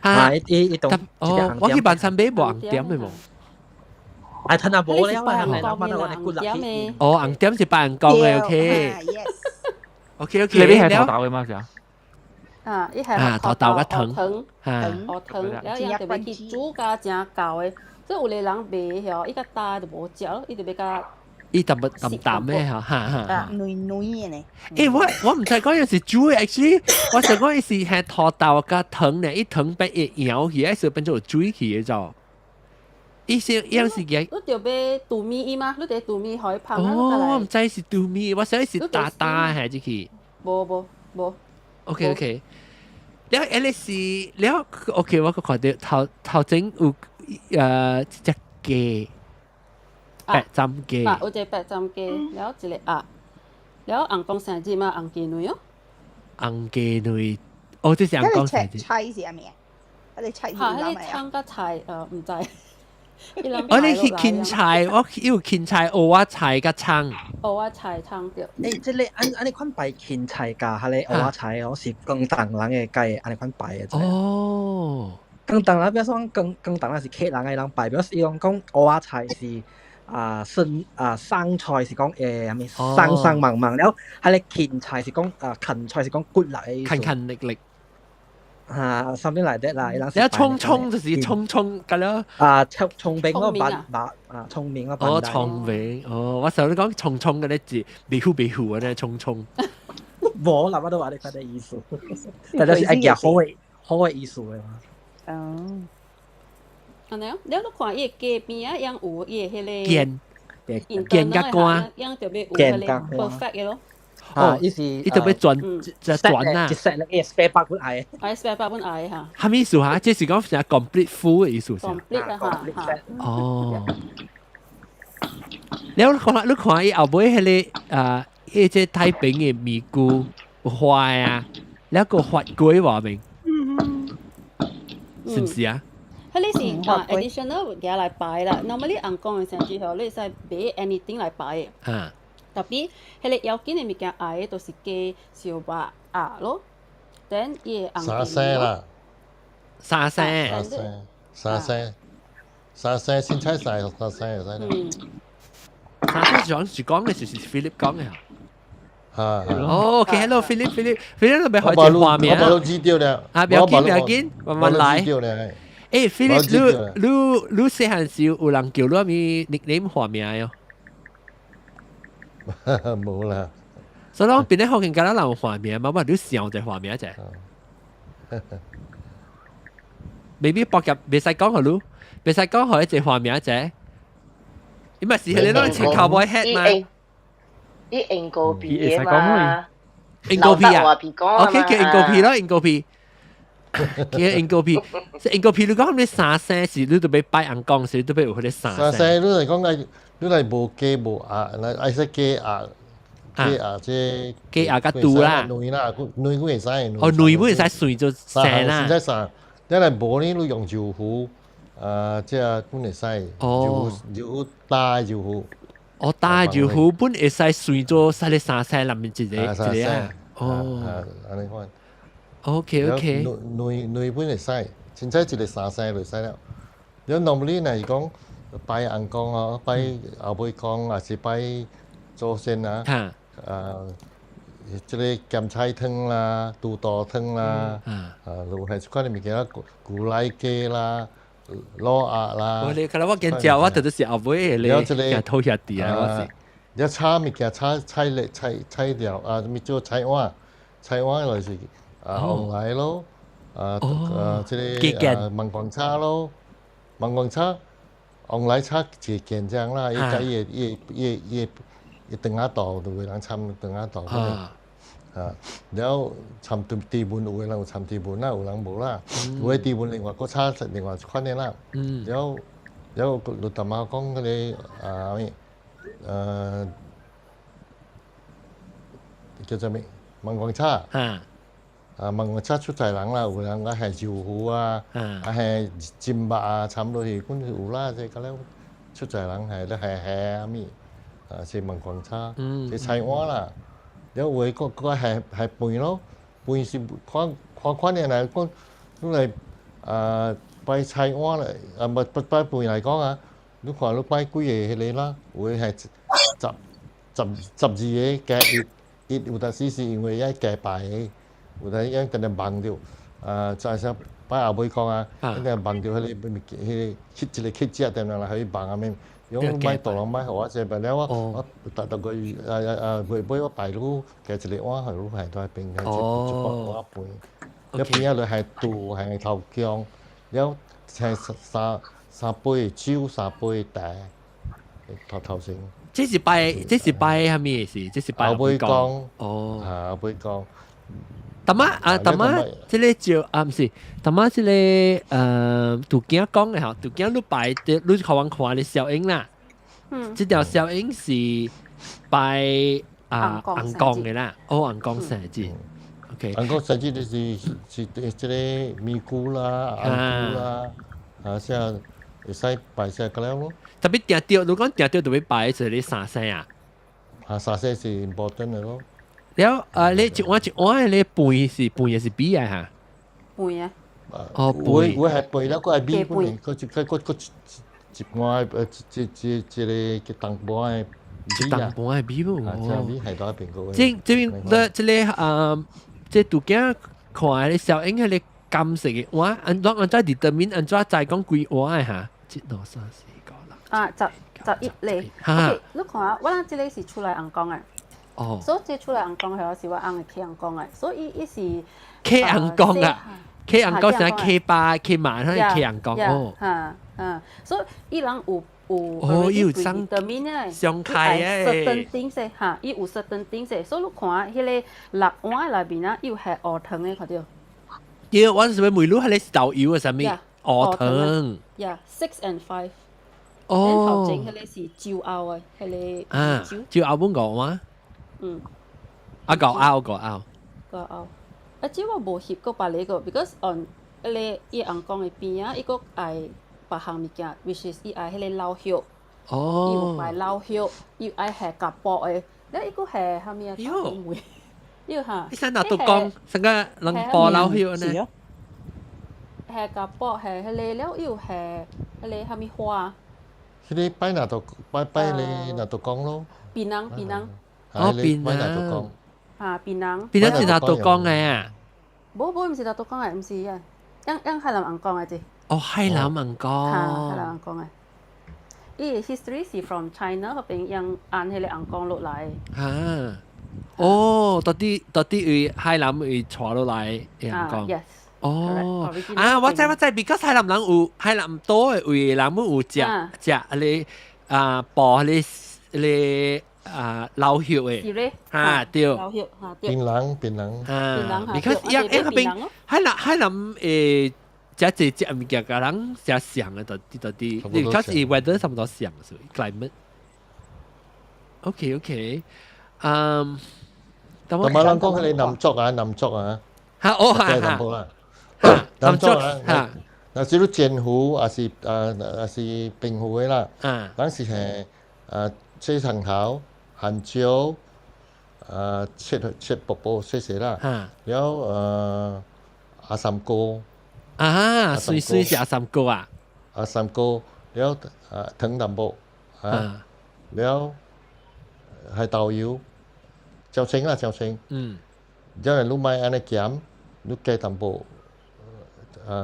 嚇！伊懂。我去辦餐俾冇紅點嘅冇。係吞下冇咧，因為係諗翻我哋骨力。哦，紅點是扮人講嘅 ，OK。OK， 你邊係頭豆嘅嘛？是啊。伊係頭豆嘅藤，藤，然後伊特別去煮加正舊嘅。即有個人賣嗬，伊個大就無食咯，伊就要甲。伊淡淡咩嗬？嫩嘅呢？我唔使講有時煮嘅 ，actually 我想講伊是係土豆加糖咧，伊糖俾伊搖起，嗰時變做水起嘅就。伊是樣是嘅。你就要杜米伊嘛？你得杜米可以烹啊。我唔知是杜米，我想是大係只去。無。OK。你是OK， 我看到頭前有。隻雞，白針雞。有隻白針雞，แล้ว一個แล้ว紅光生節嘛，紅雞女哦。紅雞女，這是紅光生節。菜是咩？嗰啲菜係咪啊？葱加菜唔知。我哋去芹菜，我要芹菜、蚵仔菜加葱。蚵仔菜葱對。即係你款擺芹菜加係你蚵仔菜，我是廣東人嘅雞，你款擺嘅啫。哦。廣東人，比如講廣東人是客人嘅人擺，比如講蚵仔菜是生菜是講咩生猛猛，然後係你芹菜是講芹菜是講骨力嘅意思。勤力。something like that 啦。然後葱就是葱咁咯。葱餅嗰把葱餅嗰把。哦，葱餅，我成日都講葱嗰啲字，鼻糊嗰啲葱。我諗都話你嗰啲意思，但係係好嘅意思嘅嘛。安尼，你看伊個雞邊啊，樣有伊個迄個肩甲肝，樣特別有迄個 perfect 嘅咯。伊特別轉啊，一 set 咧，spare part 本嗌，spare part 本嗌嚇。係咩意思嚇？即係講成 complete full 嘅意思先。complete 啊嚇。哦。你看伊後尾迄個迄隻太平嘅米菇花啊，แล้ว個發龜話明。是唔是啊？佢呢是additional 物件嚟擺啦。normally 紅光嘅時候之後，你使買 anything 嚟擺嘅。特別佢哋要緊嘅物件嗌嘅都是雞、小白、鴨咯。then 伊嘅紅沙啦，沙先猜晒沙聲，沙講住講嘅就是 Philip 講嘅。哦 ，OK，hello Philip，你咪開隻畫面啊！我都知道啦。不要緊，慢慢來。Philip，你細漢時有人叫你咪 nickname 畫面喲？冇啦。所以我變咗好見㗎啦，人畫面嘛，你笑就畫面啫。maybe 博入，別使講佢咯，別使講佢一隻畫面啫。因為是你攞隻 cowboy hat 嘛。啲硬膏皮啊嘛，硬膏皮啊 ，OK 叫硬膏皮咯，硬膏皮。叫英國片，即英國片你講你三聲時你都俾擺硬講時，都俾有佢哋三聲。三聲你嚟講係你係無雞無鴨，嗱係識雞鴨。即雞鴨甲肚啦，女啦，女會使。哦，女會使碎就生啦。實際因為無呢，你用豆腐，即係本嚟使。豆腐打豆腐。哦，打豆腐本會使碎咗，使你三聲裡面一個啊。哦。安尼款。OK。女本嚟使，真係一個三聲就使了。你 normally 嚟講，擺硬講啊，擺後尾講，還是擺做先啊。即係鹹菜湯啦、肚豆湯啦，就係嗰啲物件古奶雞啦、螺鴨啦。我哋可能我見照我就是後尾你嘅偷下啲啊，我是。有炒物件菜料啊，咪做菜碗就是紅奶咯，即係芒果叉咯，芒果叉、紅奶叉是健將啦，依家一定下度就會人參定下度แล้วทำตีบุญ有人ทำตีบุญ啦有人冇啦有啲ตีบุญ另外ก็差另外คนนี้啦แล้วลุตมา講嗰啲叫做咩มังกรชามังกรชา出在人啦有人ก็係招呼啊係尖巴啊參到去官有啦即係咁樣出在人係都係咪是มังกรชา是菜碗啦แล้วเว้ยก็ให้ปุ๋ยเนาะปุ๋ยสิความเนี่ยนะก็ลูกเลยไปใช้อ้อเลยไปปุ๋ยไหนก็อ่ะลูกขอลูกไปกุ้ยเฮเลยละเว้ยให้จับจีเอแกอีอุตส่าห์因为要แกไปอุตส่าห์ยังแต่บังเดียว就係ไปเอาไป講啊แต่บังเดียวให้คิดจะคิดเจ้าแต่นั่นแหละให้บังอ่ะไม่用買大浪買好啊！即係了我大個每我擺路，其實你我係路係都係邊嘅，一半一邊一類係肚係頭姜，แล้ว係三杯酒三杯茶，頭先。這是拜係咩事？這是拜後杯講哦，後杯講。但係即係就唔是，但係即係杜景講嘅嚇，杜景你擺啲你看你小英啦，即條小英是擺硬鋼嘅啦，硬鋼石字 ，OK。硬鋼石字就是即係米菇啦、硬菇啦，即係會使擺些個了咯。特別定掉，如果定掉就會擺就係三聲啊。三聲是 important 嘅咯。แล้ว你一碗你背是 B 啊嚇？背啊！哦，會係背แล้วก็係 B 本嚟，個一碗一個當盤係 當盤係 B 喎。哦 ，B 係多一邊個。即杜景看你小英係你金色嘅碗，安怎 determine 安怎再講幾碗嚇？一二三四五六。就一類。OK，你看啊，我諗這裡是出來硬講嘅。哦，所以即出來硬講係是我硬嘅 K 硬講嘅，所以伊是 K 硬講啊 ，K 硬講係 K 八 K 萬，係 K 硬講哦。所以伊人有有上上開啊 certain things 嚇，伊有 certain things，所以你看迄個六碗內邊啊，又係鵝湯嘅，看到？對，我是咪每路係你豆油啊，什麼鵝湯？6 and 5。哦。頭前迄個是椒熬嘅，迄個椒熬本講嗎？個拗。即我無翕過別個 ，because on 迄個伊紅講嘅邊啊，伊個愛別項物件 ，which is 伊愛迄個老葉，伊有賣老葉，伊愛係夾薄嘅，แล้ว伊個係蝦米啊？伊嚇。你使拿到講，成個人薄老葉呢？係夾薄係迄個，แล้ว伊有係迄個蝦米花？迄個擺拿到你拿到講咯。檳榔。哦，檳榔。檳榔是拿到講嘅啊？唔是拿到講嘅，唔是啊，因海南硬講嘅啫。哦，海南硬講。海南硬講嘅。伊 history 是 from China 嗰邊用按迄個硬講落來。哦，到底為海南會傳落來硬講。Yes。哦，我知，because 海南多嘅位人們有食你播你老血誒，對，老血對。檳榔because 喺諗即物件個人成像嘅，到啲，because weather 差唔多像，所以 climate。OK，但係人講佢哋南作啊，嚇，南作啊，嗱，至於煎糊還是冰糊嘅啦，當時係切藤頭、หั่椒，切薄薄細啦，然後阿三哥，水是阿三哥啊，阿三哥，然後藤淡薄，然後係豆油，椒青，然後lúc mai anh kiếm lúc cây tầm bộ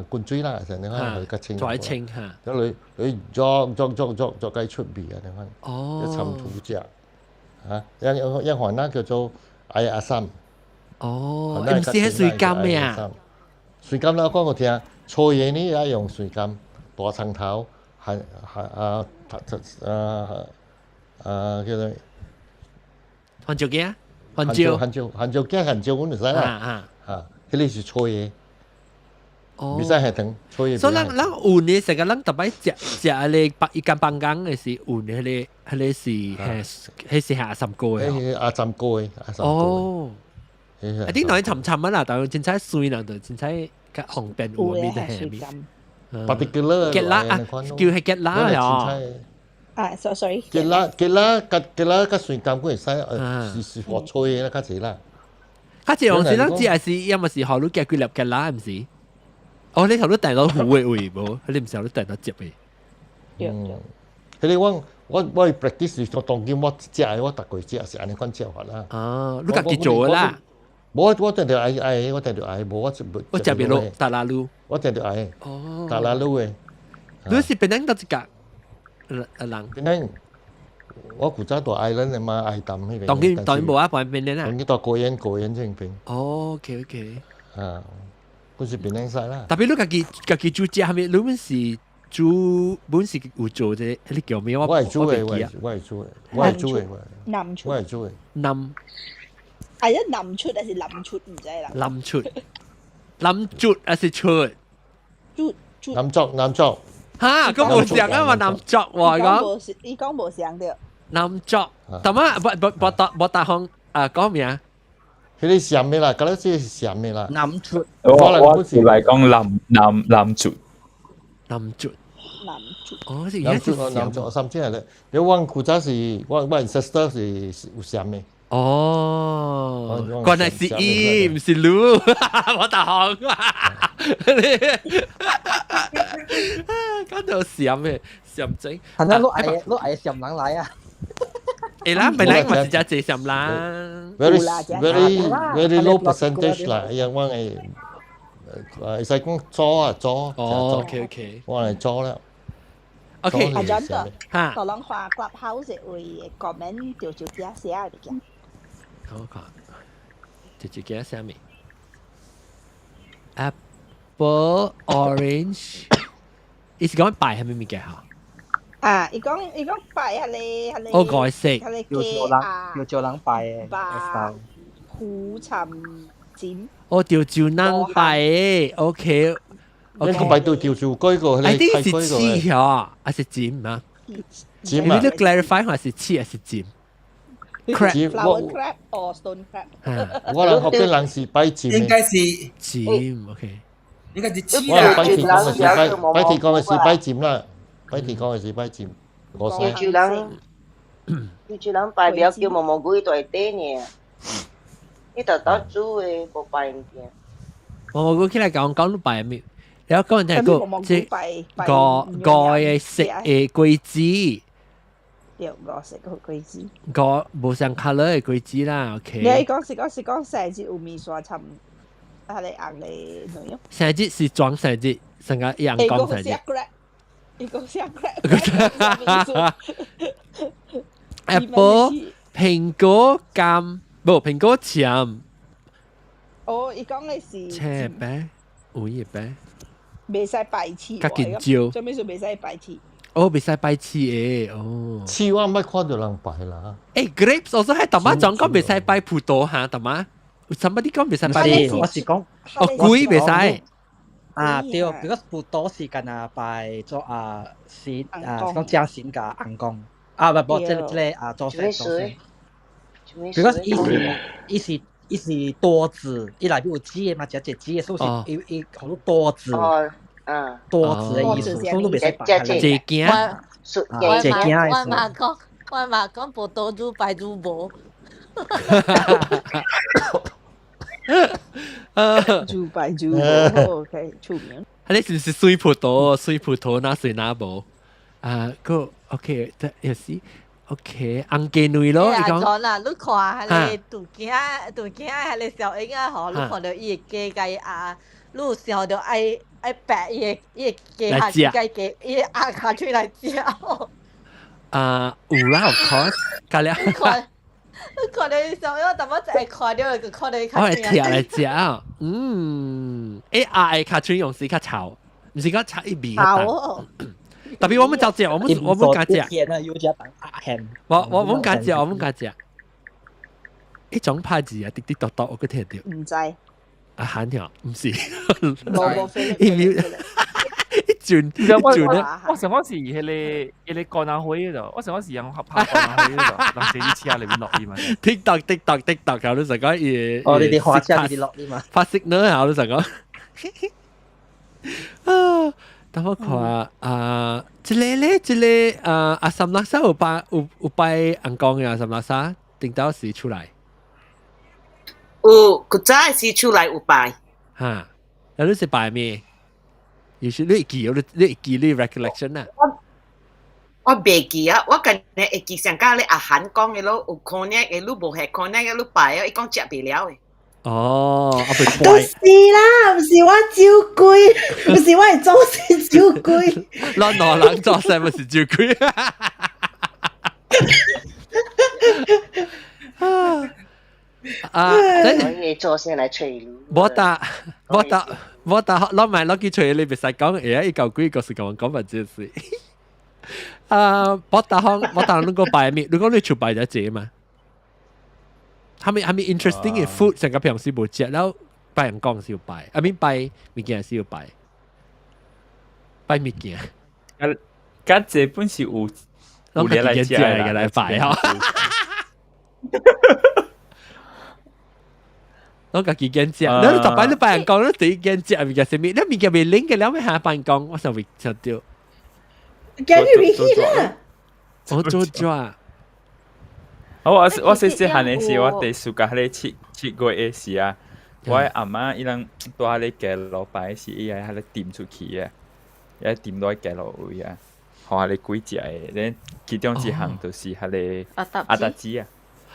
cuốn chuối là sẽ nói là cái青，再青嚇，然後你作雞出味啊，你一浸土隻嚇，一韓啦叫做阿三，唔是係水柑咩啊？水柑啦，講我聽，搓嘢呢也用水柑，大葱頭叫做番椒嘅，หั่椒我唔使啦，佢哋是搓嘢。唔使係等，所以。所以，咱อุ่น嘅時候，咱特別食咧一間辦公嘅是อุ่น嘅，係下三個嘅。阿三個嘅，哦。一啲內沉啊啦，但係真係水啦，就真係個紅邊อุ่面嘅係咪？particular。結啦啊，叫係結啦係。sorry。結啦，個水柑佢係是學搓嘢啦，開始啦。開始用時，咱只係因為是學到結粒結啦，唔是？你頭都訂到好嘅喎，冇，你唔時候都訂到接嘅。佢哋我 practice 我當見我食，我大概食是安尼款食法啦。你自己做啦？我訂條嗌，我食邊路？大拉路。我訂條嗌。大拉路嘅。你是邊度一個人？邊度？我古早到 island 嘛，island 嗰邊。當然冇啊，旁邊啦。當然到個人正邊。OK。嗰時邊曬啦。特別你自己煮食係咪？你本是煮本是有做啫，你叫咩？我係煮嘅，南出。我係煮嘅。南。係一南出還是南出唔知啦。南出還是出？南作。嚇，咁冇上啊嘛，南作喎講。你講冇上到。南作，但係冇大行講咩啊？佢哋上咩啦？嗰啲先係上咩啦？南出。我嚟講南出。哦，南出，甚至係咧，你講古早是我 ancestor 是有上咩？原來是伊，唔是路，我大行。講到上咩？上整。係啦，攞嗌上人嚟啊！啦，本來我是只借上啦。very low percentage 啦，因為係使講做。OK。我嚟做啦。OK。係真嘅。嚇。當人話 clubhouse 會comment 條條啲寫嚟嘅。好看，條條寫咩 ？Apple, orange， 你是講擺係咩物件嚇？伊講擺係你。我改色。叫做人擺嘅。擺苦尋尖。調照人擺嘅 ，OK。你個擺到調照嗰個，你係刺嚇，還是尖啊？尖啊！你都 clarify 還是刺還是尖 ？Flower crab or stone crab？ 我諗學嘅人是擺尖。應該是尖 ，OK。應該是刺啦。擺鐵講嘅是擺尖啦。擺鐵講嘅是擺尖。我講。叫住人擺了叫毛毛菇對底呢。你就到煮嘅冇擺唔見。毛毛菇起來講你擺咩？然後講人哋即個嘅食嘅桂子。我食個桂子。個無上 colour 嘅桂子啦 ，OK。你講成日有面刷尋，係你硬你內容。成日是裝成日，成個樣講成日。一個下 crab。Apple 蘋果柑，冇蘋果醬。伊講嘅是。車餅，烏葉餅。未使擺刺。加見椒。做咩事未使擺刺？哦，袂使拜刺嘅，哦。刺我唔看到人拜啦。grapes 我係大媽講講袂使拜葡萄嚇，大媽。somebody 講袂使拜葡萄。我是講，龜袂使。對，because 葡萄是干啊拜做是講正神甲紅光。不，這個做水。because 伊是多子，伊內邊有籽嘅嘛，只籽嘅，所以伊好多多子。多子嘅意思，所以都袂使拜。借鏡。我嘛講葡萄豬拜豬無。豬拜豬無 ，OK， 出名。你是不是水葡萄？水葡萄那水那無？個 OK， 也是 OK， 紅雞女咯。你講啦，你看係你杜囝係你小英啊，嗬，你看到伊個雞你有想到愛白伊個雞下雞雞，伊壓下出來食。有啦 ，of course， 加了。你看到伊小英，但我就係看到就看到伊。我係貼嚟食啊，卡春用時較臭，唔是講臭一味嘅。特別我們照食，我們敢食。我們敢食，我們敢食。一種牌子啊，滴滴答答，我個聽到。唔知。閒條唔是。冇飛。轉我上嗰時係你幹下會嗰度，我上嗰時有合拍幹下會嗰度，臨時啲車裏邊落啲嘛。TikTok，有啲成講嘢。哦，你哋開車你哋落啲嘛？發色呢？有啲成講。等我看這個咧，阿三拉沙有拜紅光嘅阿三拉沙，定到時出來。有，佢早時出來有拜。嚇，有啲是拜咩？你會記你 recollection 啊？我袂記啊，我近日會記上加你阿韓講嘅咯，有可能嘅，你無係可能嘅，你拜啊，伊講食袂了嘅。哦，我被怪。都是啦，唔是我照顧，唔是我係做事照顧。咱兩人做事唔是照顧。你做先嚟吹路。冇得，攞埋攞去吹，你別使講嘢，一嚿鬼個時講乜嘢事。冇得你個拜咩？你講你出拜咗姐嘛？係咪 interesting 嘅 food 成個平時冇食，แล้ว拜人講是要拜，拜物件是要拜，拜物件。咁這本是有你來食嚟拜啊！我自己揀食，你特擺你拜人講，你自己揀食物件係咩？你物件未拎嘅，你咪下拜人講，我就會想到。揀你未去啦？我做咗。我細細漢嘅時，我哋暑假喺七月嘅時啊，我阿媽伊人都喺你街路擺時，伊係喺你點出去嘅，伊係點到街路位啊，學下你幾隻嘅，咧其中一項就是喺你阿達子啊。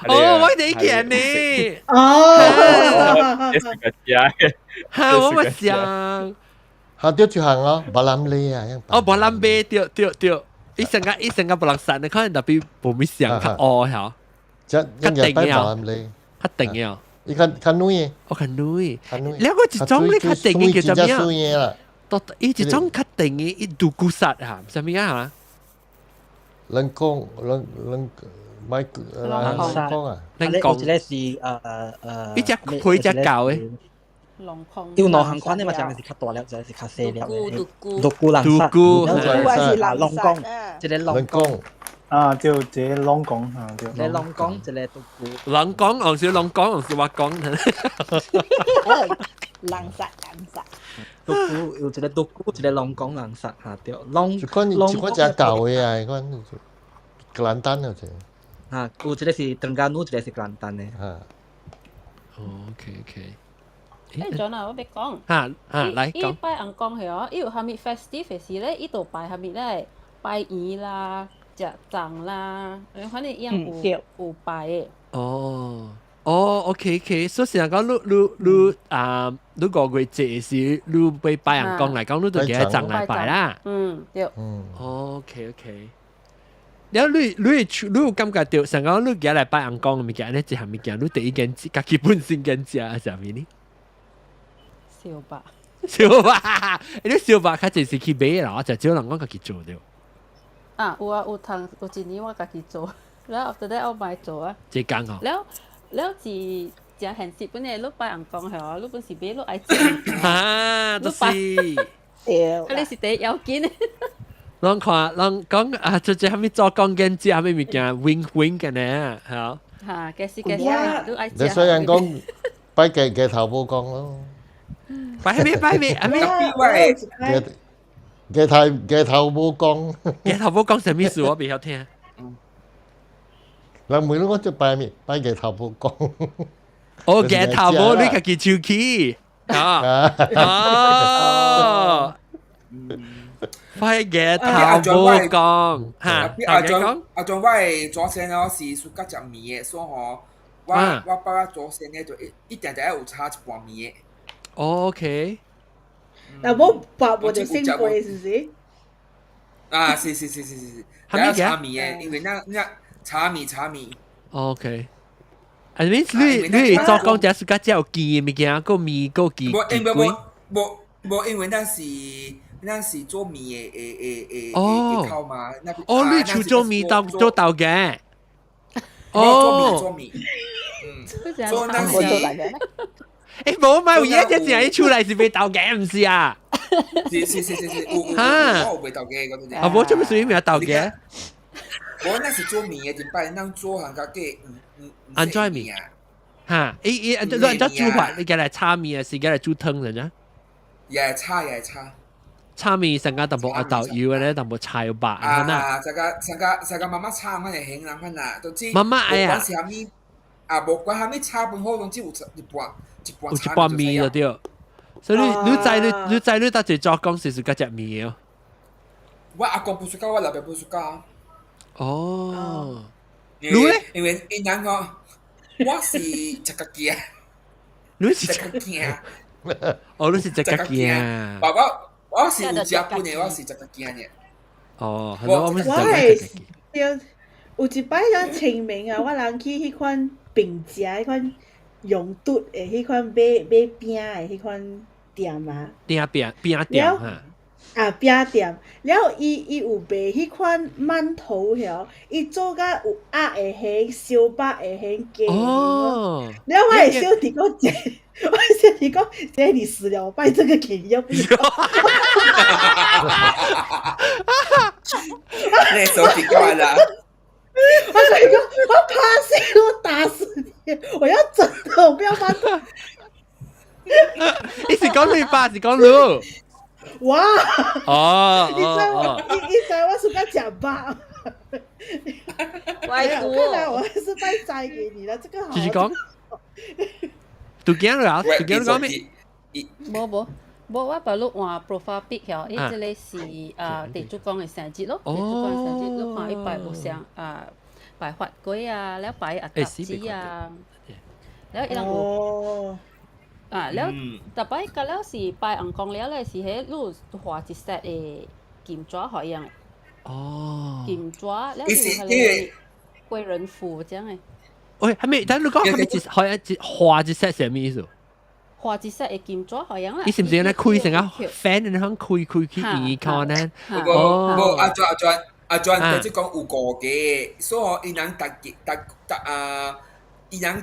哦，我哋見你。哦，你食個隻嘅，嚇我咪想。嚇掉住行咯，白蘭利啊，哦，白蘭貝掉，一成個白蘭散，你可能特別冇咩想較惡嚇。一日擺白蘭利，較定嘅。伊較女，哦較女，แล้วก็一種咧較定嘅叫做咩啊？伊一種較定嘅，伊杜古薩嚇，什麼啊？冷宮，咪冷宮啊？冷宮，這個是一隻配一隻狗嘅。龍宮。要內行款咧嘛，就係較大粒，就係較細粒嘅。獨孤冷殺。獨孤係龍宮，這個龍宮。就這龍宮啊，就。這龍宮，這個獨孤。龍宮，還是龍宮，還是我講？冷殺。獨孤有一個獨孤，一個龍宮冷殺嚇對。龍。一款隻舊嘅啊，一款簡單嘅啫。啊，有一個是登嘉奴，一個是簡單嘅。啊。OK。John 啊，我俾講。嚟講。伊拜紅光係哦，伊有蝦米 festive 嘅時咧，伊度拜蝦米咧，拜魚啦、食粽啦，反正伊樣有拜嘅。哦，OK，所以成日講你個月節時，你被拜紅光嚟講，你都幾係粽嚟拜啦。對。OK。然後你有感覺到成個你幾嚟拜紅光嘅物件，呢一項物件，你第一件自己本身件食係啥物呢？燒白，你燒白較就是去買啦，我就少人講家己做了。啊，有通有一年我家己做，แล้ว after that 我買做啊。即講哦。แล้ว是真現實本嚟，你拜人講係哦，你本是俾你愛食。啊，就是。你是第一要緊。人看人講啊，就係咪做講緊啲咩物件 win 嘅呢？係。嚇，嘅是都愛食。你雖然講擺嘅頭冇講咯。擺咩？嘅頭冇講。嘅頭冇講什麼意思？我未曉聽。人問我就擺咩？擺嘅頭冇講。哦，嘅頭冇你家己手機。哦。快嘅頭冇講嚇。阿俊，我係左先咯，是暑假食麵嘅，所以我把左先咧就一定有差一半麵嘅。OK。那我爸我就先貴是不是？啊，是，還有茶米嘅，因為那茶米。OK。I mean，你做講只暑假只有見物件，個米個見。冇，因為那是做米嘅烤嘛。哦，你出做米做豆嘅。做米。做那是。誒冇咪，而家只係出嚟是俾豆嘅，唔是啊？是，我有俾豆嘅嗰啲。啊，冇做咩屬於咩豆嘅？我那是做米嘅，點解能做行家嘅安怎米啊？嚇，你煮法，你嘅嚟炒米啊，是嘅嚟煮湯人啊？也炒。炒米成家淡薄豆油嘅咧，淡薄菜白啊嗱。成家媽媽炒乜嘢興人份啊？都知。媽媽哎呀。無管蝦米炒本好，總之有一半。有一半米就對，所以你知你搭住做工是嗰隻米哦。我阿公不暑假，我老爸不暑假。哦。你咧？因為因人講，我是食家己啊。你是食家己啊？哦，你是食家己啊？我是有食本嘅，我是食家己嘅。哦，我是食家己。有一擺咱清明啊，我人去迄款平食迄款。用嘟的迄款買餅的迄款店啊，餅店哈，餅店，然後伊有賣迄款饅頭條，伊做甲有鴨的馅、燒肉的馅、雞的馅，然後我係小弟講這你死了，我拜這個給你要不要？你手機掛啦。我跟你說，我怕死，我打死你！我要真的，我不要翻頭。你是講你爸，是講你？哇！你知我是個假爸。看來我還是拜摘給你了，這個好。繼續講。都驚了，都驚講咩？冇，我把錄換 profile pic 喎，伊即個是地主公嘅生日咯，地主公嘅生日，你看伊擺有相擺發粿啊，แล้ว擺鴨子啊，แล้ว伊人有แล้วต่อไปก็แล้ว是擺紅光แล้ว咧是喺路畫一 set 嘅金爪好樣嘅，金爪แล้ว有係貴人婦這樣嘅。喂，係咪？但你講係咪畫一 set 係咩意思？畫一隻嘅金爪好樣啦。你是唔是咧開成個 fan 你響開去耳看呢？冇阿俊，即係講有個嘅，所以伊人伊人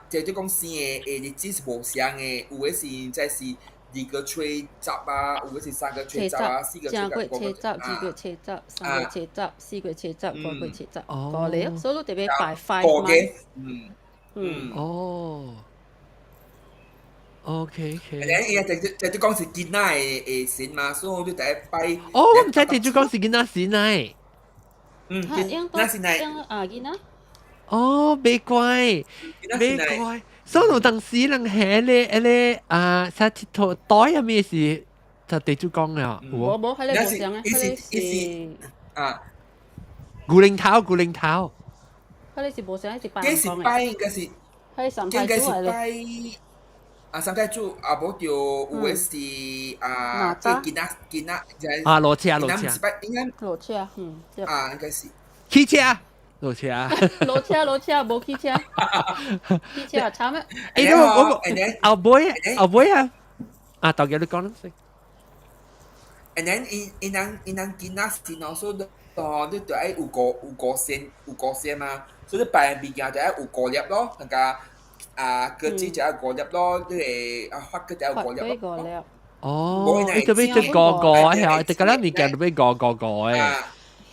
即係講生嘅日子是無相嘅，有嘅是即係2個吹集啊，有嘅是3個吹集啊，4個吹集，2個吹集，2個吹集，3個吹集，4個吹集，5個吹集，個嚟，所以你特別擺5嘅，哦。OK。伊就講是囡仔嘅神嘛，所以你第一擺。哦，我唔知地主講是囡仔神嚟。那是奶。囡仔。哦，沒怪。所以我當時人喺咧沙鐵頭袋係咩事？就地主講嘅。冇，喺你冇上啊，喺你是古靈頭。喺你是冇上，係擺嘅。係擺應該是。喺三太子嚟咧。三太子無就有嘅是囡仔。羅車。應該是。汽車。羅車，冇汽車。汽車差咩？我後背啊！豆嘅你講啦先。and then 因人囡仔是喏，所以你就愛有個線嘛，所以你擺物件就愛有個粒咯，那個果子就愛個粒咯，你個發個就愛個粒咯。哦，你特別就個係，但係咧物件特別個誒。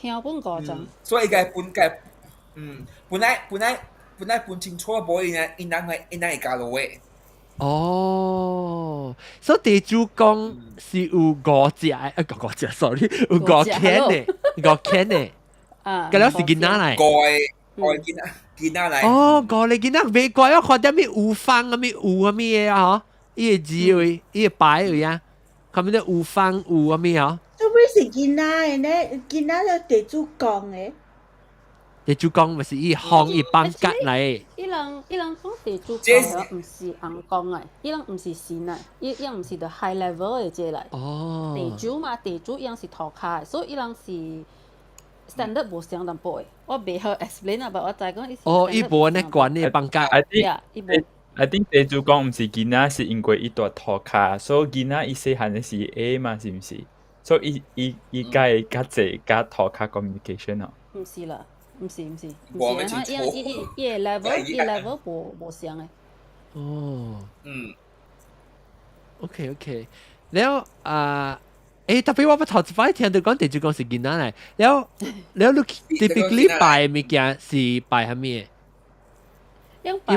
香本個陣。所以本來分清楚，無因會加落嘅。哦，所以地主公是有5隻，5隻 ，sorry， 有5間嘅，5間嘅，咁樣是囡仔嚟。5個囡仔嚟。哦，5個囡仔未怪我看到咩有方啊，咩有啊咩啊，嗬，伊個字位，伊個牌位啊，看咩有方有啊咩啊。做咩是囡仔嘅呢？囡仔就地主公嘅。地主公咪是伊行伊幫格嚟。伊人講地主公唔是硬講嘅，伊人唔是線嘅，伊唔是 the high level 嘅啫嚟。哦。地主嘛，地主伊人是頭卡，所以伊人是 standard 無相淡薄嘅。我未好 explain 啊，但我就係講伊。哦，伊無呢管呢幫格。I think 地主公唔是囡仔，是因為伊大頭卡，所以囡仔伊細漢嘅是 A 嘛，是唔是？所以伊加濟加頭卡 communication 啊。唔是啦。唔是，伊 level 無相嘅。哦。OK， แล้ว特別我不頭一擺聽到講地主公是囡仔嚟，แล้ว你 typically 拜物件是拜啥物？伊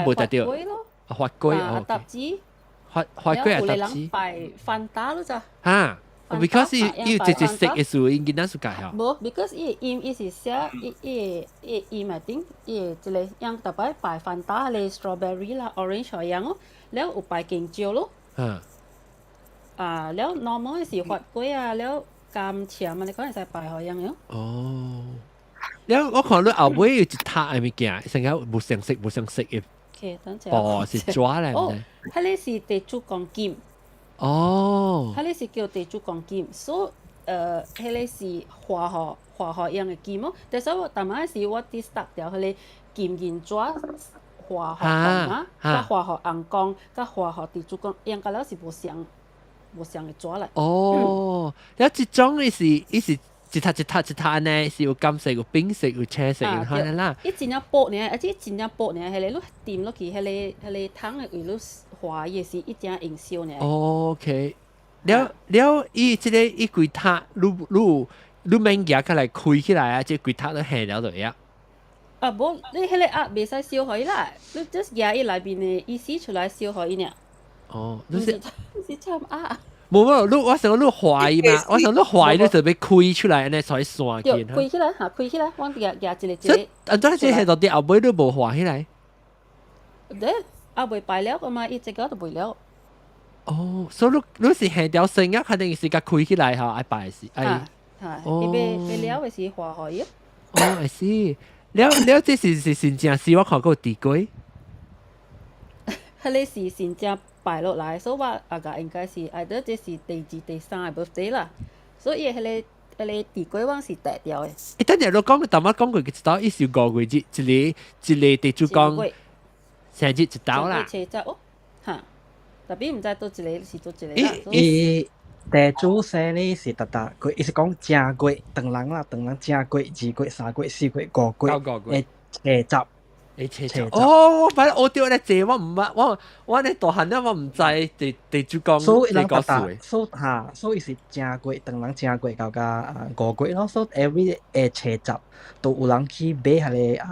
無得掉。發粿哦。搭子。發粿係搭子。拜飯打咯咋？嚇。Because 伊直接食嘅時候，應該難解嚇。冇 ，because 伊是寫伊咪頂伊即個樣特別擺飯打嚟 strawberry 啦、orange 樣咯，แล้ว有擺香蕉咯。แล้ว normal 是發粿啊，แล้ว甘蔗啊，你講係擺好樣樣。哦。แล้ว我看到後尾有一塔嘅物件，成日無相識嘅。哦，是抓嚟。哦，迄個是地主公金。哦，迄個是叫地主公金，所以迄個是化學樣嘅金咯。但係我當晚是我啲 start 掉迄個金銀紙化學紅啊，甲化學紅光，甲化學地主公，應該了是無相嘅紙嚟。哦，有一種伊是一塔呢，是有金色、有冰色、有青色，有可能啦。伊真正薄呢，而且真正薄呢，迄個你掂落去，迄個湯嘅味道化也是一點營銷呢。OK，了伊即個伊規塔，你免夾起來開起來啊，即規塔都下了就呀。無你迄個鴨袂使燒開啦，你 just 夾伊內邊嘅意思出來燒開伊呢。哦，你是參鴨。冇，我想你壞嘛，我想你壞你就俾開出來，呢才散見。開起來，我夾一個。啊，當時係到啲後尾都冇壞起來。後尾擺了個嘛，一隻個都袂了。哦，所以你是下條線啊，肯定是甲開起來嚇，愛擺是愛。伊袂了嘅是化開啊。哦，I see。了，這是真正是我看過地龜。迄個是真正擺落來，所以我阿個應該是either這是第2、第3個 birthday 啦，所以迄個地龜王是大條嘅。等陣你講，頭先講過幾道，伊是5個月一個地主公生日一道啦。特別唔知倒一個是倒一個啦。地主生日是特月，伊是講正月，當人啦，正正月、2月、3月、4月、5月嘅車集。哦，我反正我對咧這我唔捌，我咧大漢咧我唔知地主公你講數。所以是正月，當人正月到5月咯，所以 every 車集都有人去買迄個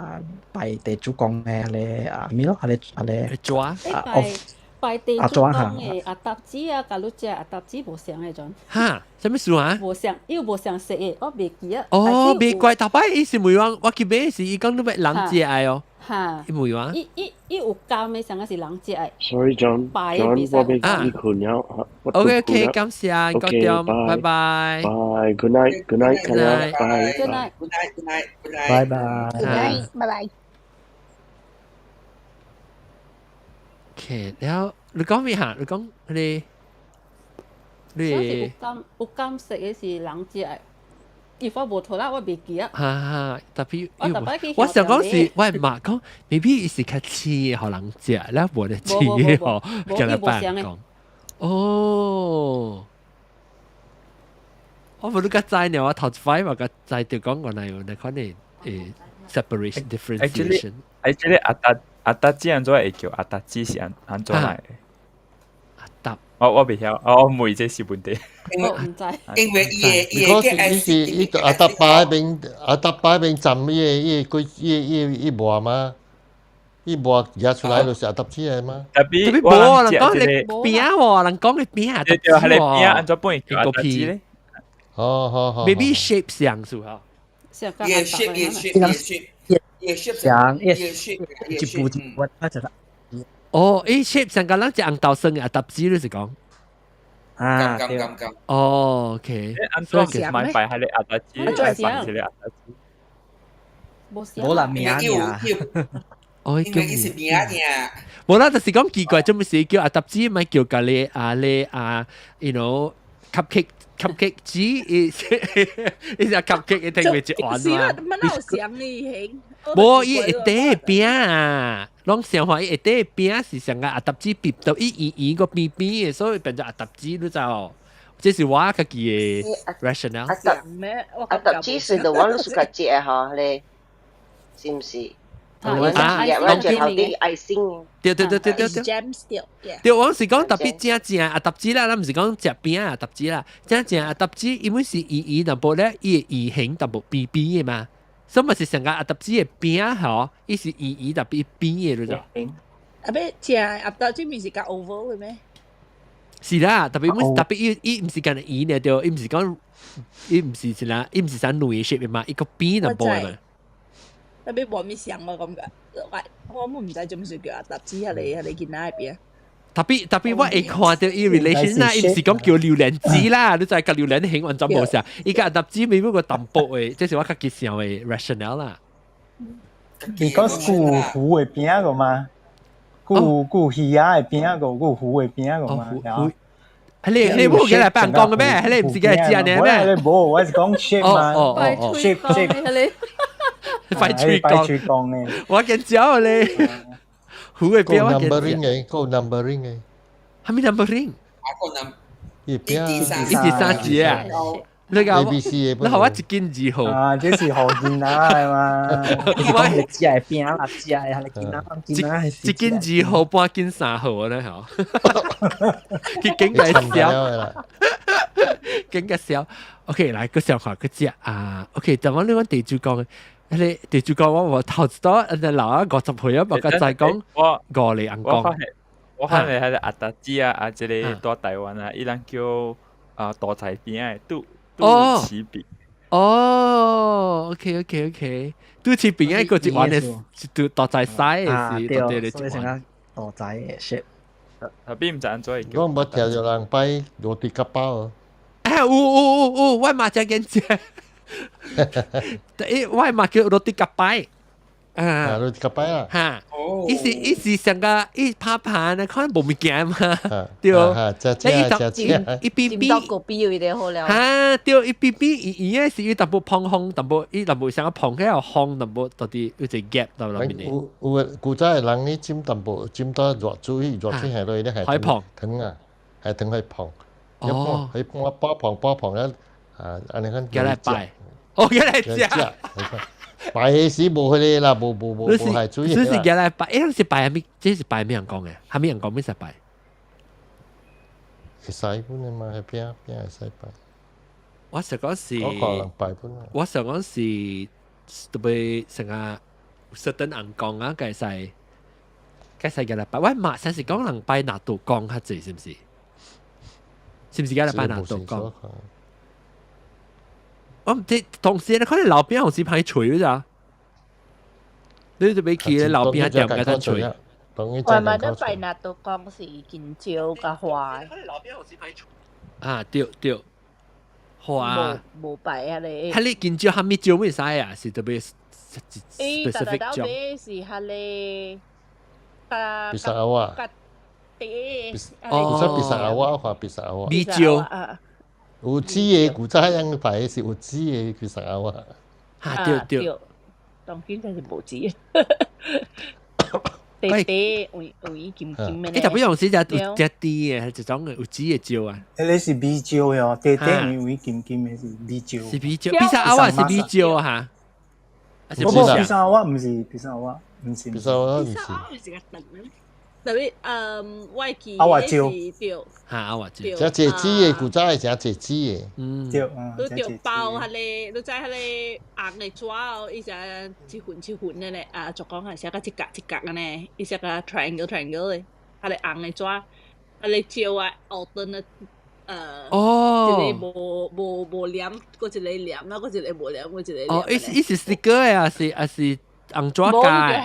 拜地主公嘅迄個咩咯，迄個抓拜地主公嘅阿搭子啊，假如只阿搭子無相嘅種。嚇，什麼事啊？無相，伊有無相食嘅，我袂記啊。哦，袂怪，頭擺伊是梅王，我去買時伊講你要人食嘅哦。嚇，伊梅王。伊有監嘅上個是人食嘅。Sorry John，我被你困了。OK， 感謝，各位，拜拜。Bye， good night， bye。 Good night， 拜拜。拜拜。OK， แล้ว你講咩嚇？你講你有監食嘅是人食嘅。如果無錯啦，我袂記啊。特別我想講是，我媽講，maybe 伊是較黐互人食，แล้ว無得黐吼，叫人辦講。哦我冇你個知呢，我頭一擺話個知就講個內容，你可能separation differentiation。Actually， 阿達字安怎會叫阿達字是安怎來？阿達，我未曉，我唔會這是問題。我唔知，因為伊阿達巴邊站伊磨嘛，伊磨夾出來就是阿達字嚟嘛。特別冇人講你邊喎，人講你邊阿達字喎。係你邊安怎幫伊叫阿達字咧？好 ，maybe shape 像數嚇。也 shape。像一步一步啊，就得。哦，誒 shape 上個人隻紅豆生嘅阿達字你是講？啊，咁。哦 ，OK。所以其實買擺係你阿達字，係擺是你阿達字。冇啦，名啊。哦，因為伊是名啊。冇啦，就是講奇怪，做咩事叫阿達字，咪叫個你you know cupcake 子，伊只 cupcake 一定會一碗嘛。乜都想你興。冇，伊一塊餅啊，攏想話伊一塊餅是上個阿達字別到伊個邊邊嘅，所以變咗阿達字，你知道？這是我自己嘅 rationale。阿達字是就我都suka食嚇咧，是唔是？我最後啲愛心。對。對，我是講特別正阿達字啦，咱唔是講食餅阿達字啦，正阿達字，因為是伊淡薄咧，伊異形淡薄邊邊嘅嘛。所以咪是成個阿達字嘅邊嗬，伊是伊特別邊嘅咯。阿邊食阿達字面是較 oval 嘅咩？是啦，特別伊唔是講伊呢對，伊唔是講伊唔是啦，伊唔是想類 shape 嘛，伊個邊淡薄嘛。特別冇咩想我感覺，我唔知做咩事叫阿達字係你見哪邊？特別我會看到伊 relation 啦，伊唔是講叫榴蓮子啦，你就係個榴蓮形狀怎冇事，伊個阿達字咪個淡薄嘅，即是我較吉祥嘅 rationale 啦。Because 顧湖嘅邊個嘛，顧魚啊嘅邊個，顧湖嘅邊個嘛。你冇嘅嚟俾人講嘅咩？你唔是嘅係知人哋咩？冇，我係講 shape 嘛。shape。快脆講嘅，我見咗你。湖嘅邊我見。個 numbering 嘅。係咪 numbering？一至三字啊！你教我，你學我一件字號。啊，這是何件啊？係嘛？你講你只係邊啊？只係你見啊？見啊？一件字號，半件三號咧，嗬。佢勁嘅笑，勁嘅笑。OK，來個笑話個只啊。OK，就我呢個地主講嘅。你地主講我頭多，人哋留啊50歲啊，冇個再講我嚟硬講。我看你喺阿達字啊，即係大台灣啊，伊人叫大菜邊啊，都似邊。哦 ，OK，都似邊一個一碗嘅，都大菜曬嘅是，對，所以成個大菜嘅 shape。後邊唔知安怎會叫。我冇聽咗人擺羅蒂夾包啊。我馬正見只。我係買叫羅蒂夾擺，羅蒂夾擺啊，嚇，伊是成個伊拍盤啊，可能冇物件嘛，對，伊邊邊個標伊哋好了，嚇，對，伊邊邊伊係是伊淡薄碰空，淡薄伊淡薄成個碰起又空，淡薄到啲有隻 gap 到入面。有古仔嘅人呢，尖淡薄尖多熱水係落去咧係疼啊，係疼去碰，一碰去碰一波咧，安尼看。幾禮拜？哦，幾禮拜？拜時冇佢哋啦，冇係主要。所以是幾禮拜？誒，是拜係咩？即係拜咩人講嘅？係咩人講咩實拜？係西本嘅嘛，係邊係西拜？我上嗰時，我可能拜本。我上嗰時特別成日certain人講啊，計曬幾禮拜？喂，馬上是講人拜拿度講較濟，是唔是？是唔是幾禮拜拿度講？我唔知，同時你可能路邊紅絲派除咋？你就俾佢咧路邊一條嘅得除。外面都拜納到講是見招嘅花。啊，對，花。冇拜啊你。係你見招係咪招咩晒啊？是特別 specific job。是係你。bisa awak。哦。bisa awak或bisa awak。咪招。有紙嘅古仔樣排是有紙嘅其實有啊。嚇對，當然真係冇紙。地地位金金嘅咧。特別用時就有隻啲嘅，就種有籽嘅椒啊。你是米椒喲，地地位金金嘅是米椒。是米椒，比薩歐啊是米椒啊嚇。不過比薩歐唔是比薩歐，唔是。比薩歐唔是。特別外記阿華椒對，嚇阿華椒。食蔗枝嘅，古早係食蔗枝嘅。對，都對包下咧，都在下咧硬嘅抓哦，伊只一份嘅咧，就講係寫個一格一格嘅咧，伊寫個 triangle 嘅，下咧硬嘅抓，下咧椒啊，後端啊，一個無黏，嗰一個黏啦，嗰一個無黏，嗰一個。哦，伊是 sticker 嘅，還是硬抓加？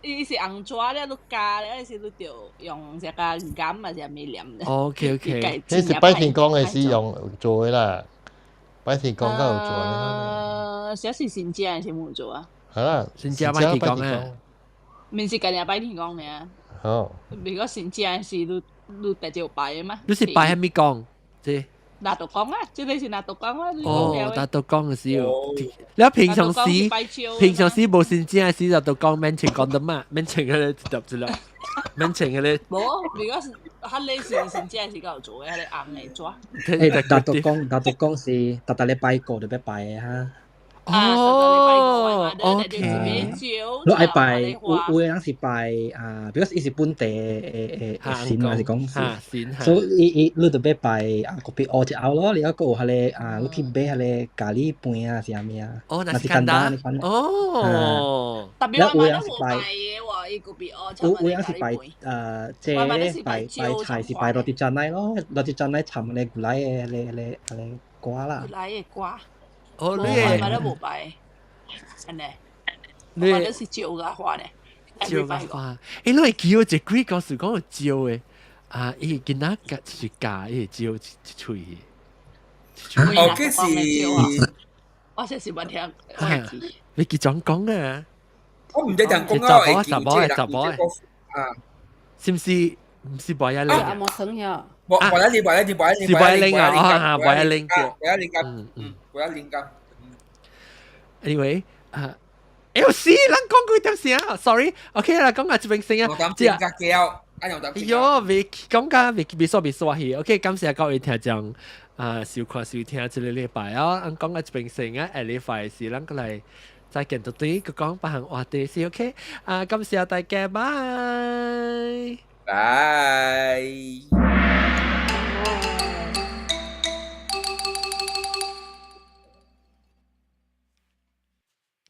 伊是紅抓咧，都加咧，是都要用只個魚乾或者米黏嘅。OK。迄是擺天光嘅時用做嘅啦，擺天光都有做咧。寫是新疆還是冇做啊？係啦，新疆擺天光啊。唔是今日擺天光嘅。好。如果新疆是都大隻擺嘅嘛？你是擺喺咪講？即拿豆乾啊，即係是拿豆乾啊。哦，拿豆乾嘅時候，你平常時冇新疆嘅時就豆乾免情講得嘛，免情嘅咧就入咗，免情嘅咧。冇，如果是佢你是新疆係夠做嘅，佢硬嚟抓。拿豆乾是特禮拜過就要拜嘅哈。哦，OK。你愛拜有人是拜because 伊是本地嘅神還是講神，所以你就要拜嗰邊烏隻牛咯，你有個係咧你去買係咧咖喱飯啊，是啥物啊？哦，那是簡單。哦。特別我人是拜嘅喎，伊個邊烏。有人是拜即係咧拜菜是拜落啲醬奶咯，落啲醬奶浸咧古來嘅瓜啦。古來嘅瓜。哦，你係都冇擺，係咪？你都是椒嘅花咧，椒嘅花。你攞嚟叫只鬼告訴講個椒嘅，伊見哪個是假，伊椒一喙。哦，嗰是我真是冇聽。你幾種講啊？我唔一定講啊，十寶，是唔是？唔是白一零啊？冇成呀。白一零啊！白一零啊！白一零嘅。白一零㗎。Anyway，死，咱講幾點先 ？Sorry，OK 啦，講下這邊先啊。即係喲，未講下未說去。OK，感謝各位聽眾收看收聽這個禮拜啊。講下這邊先啊，下禮拜是咱過來再見到對個講白行話題先 OK。感謝大家，拜。拜。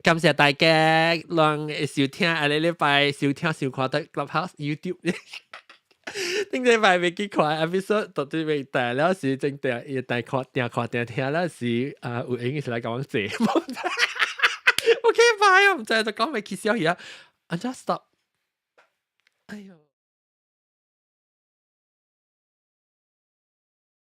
感謝大家讓收聽下禮拜收聽收看到 Clubhouse YouTube 頂禮拜未見看 episode 到底未大了時正定大看聽了時有影嘅時來講節目 OK bye 我唔知就講未揭曉而家 I just stop 哎呦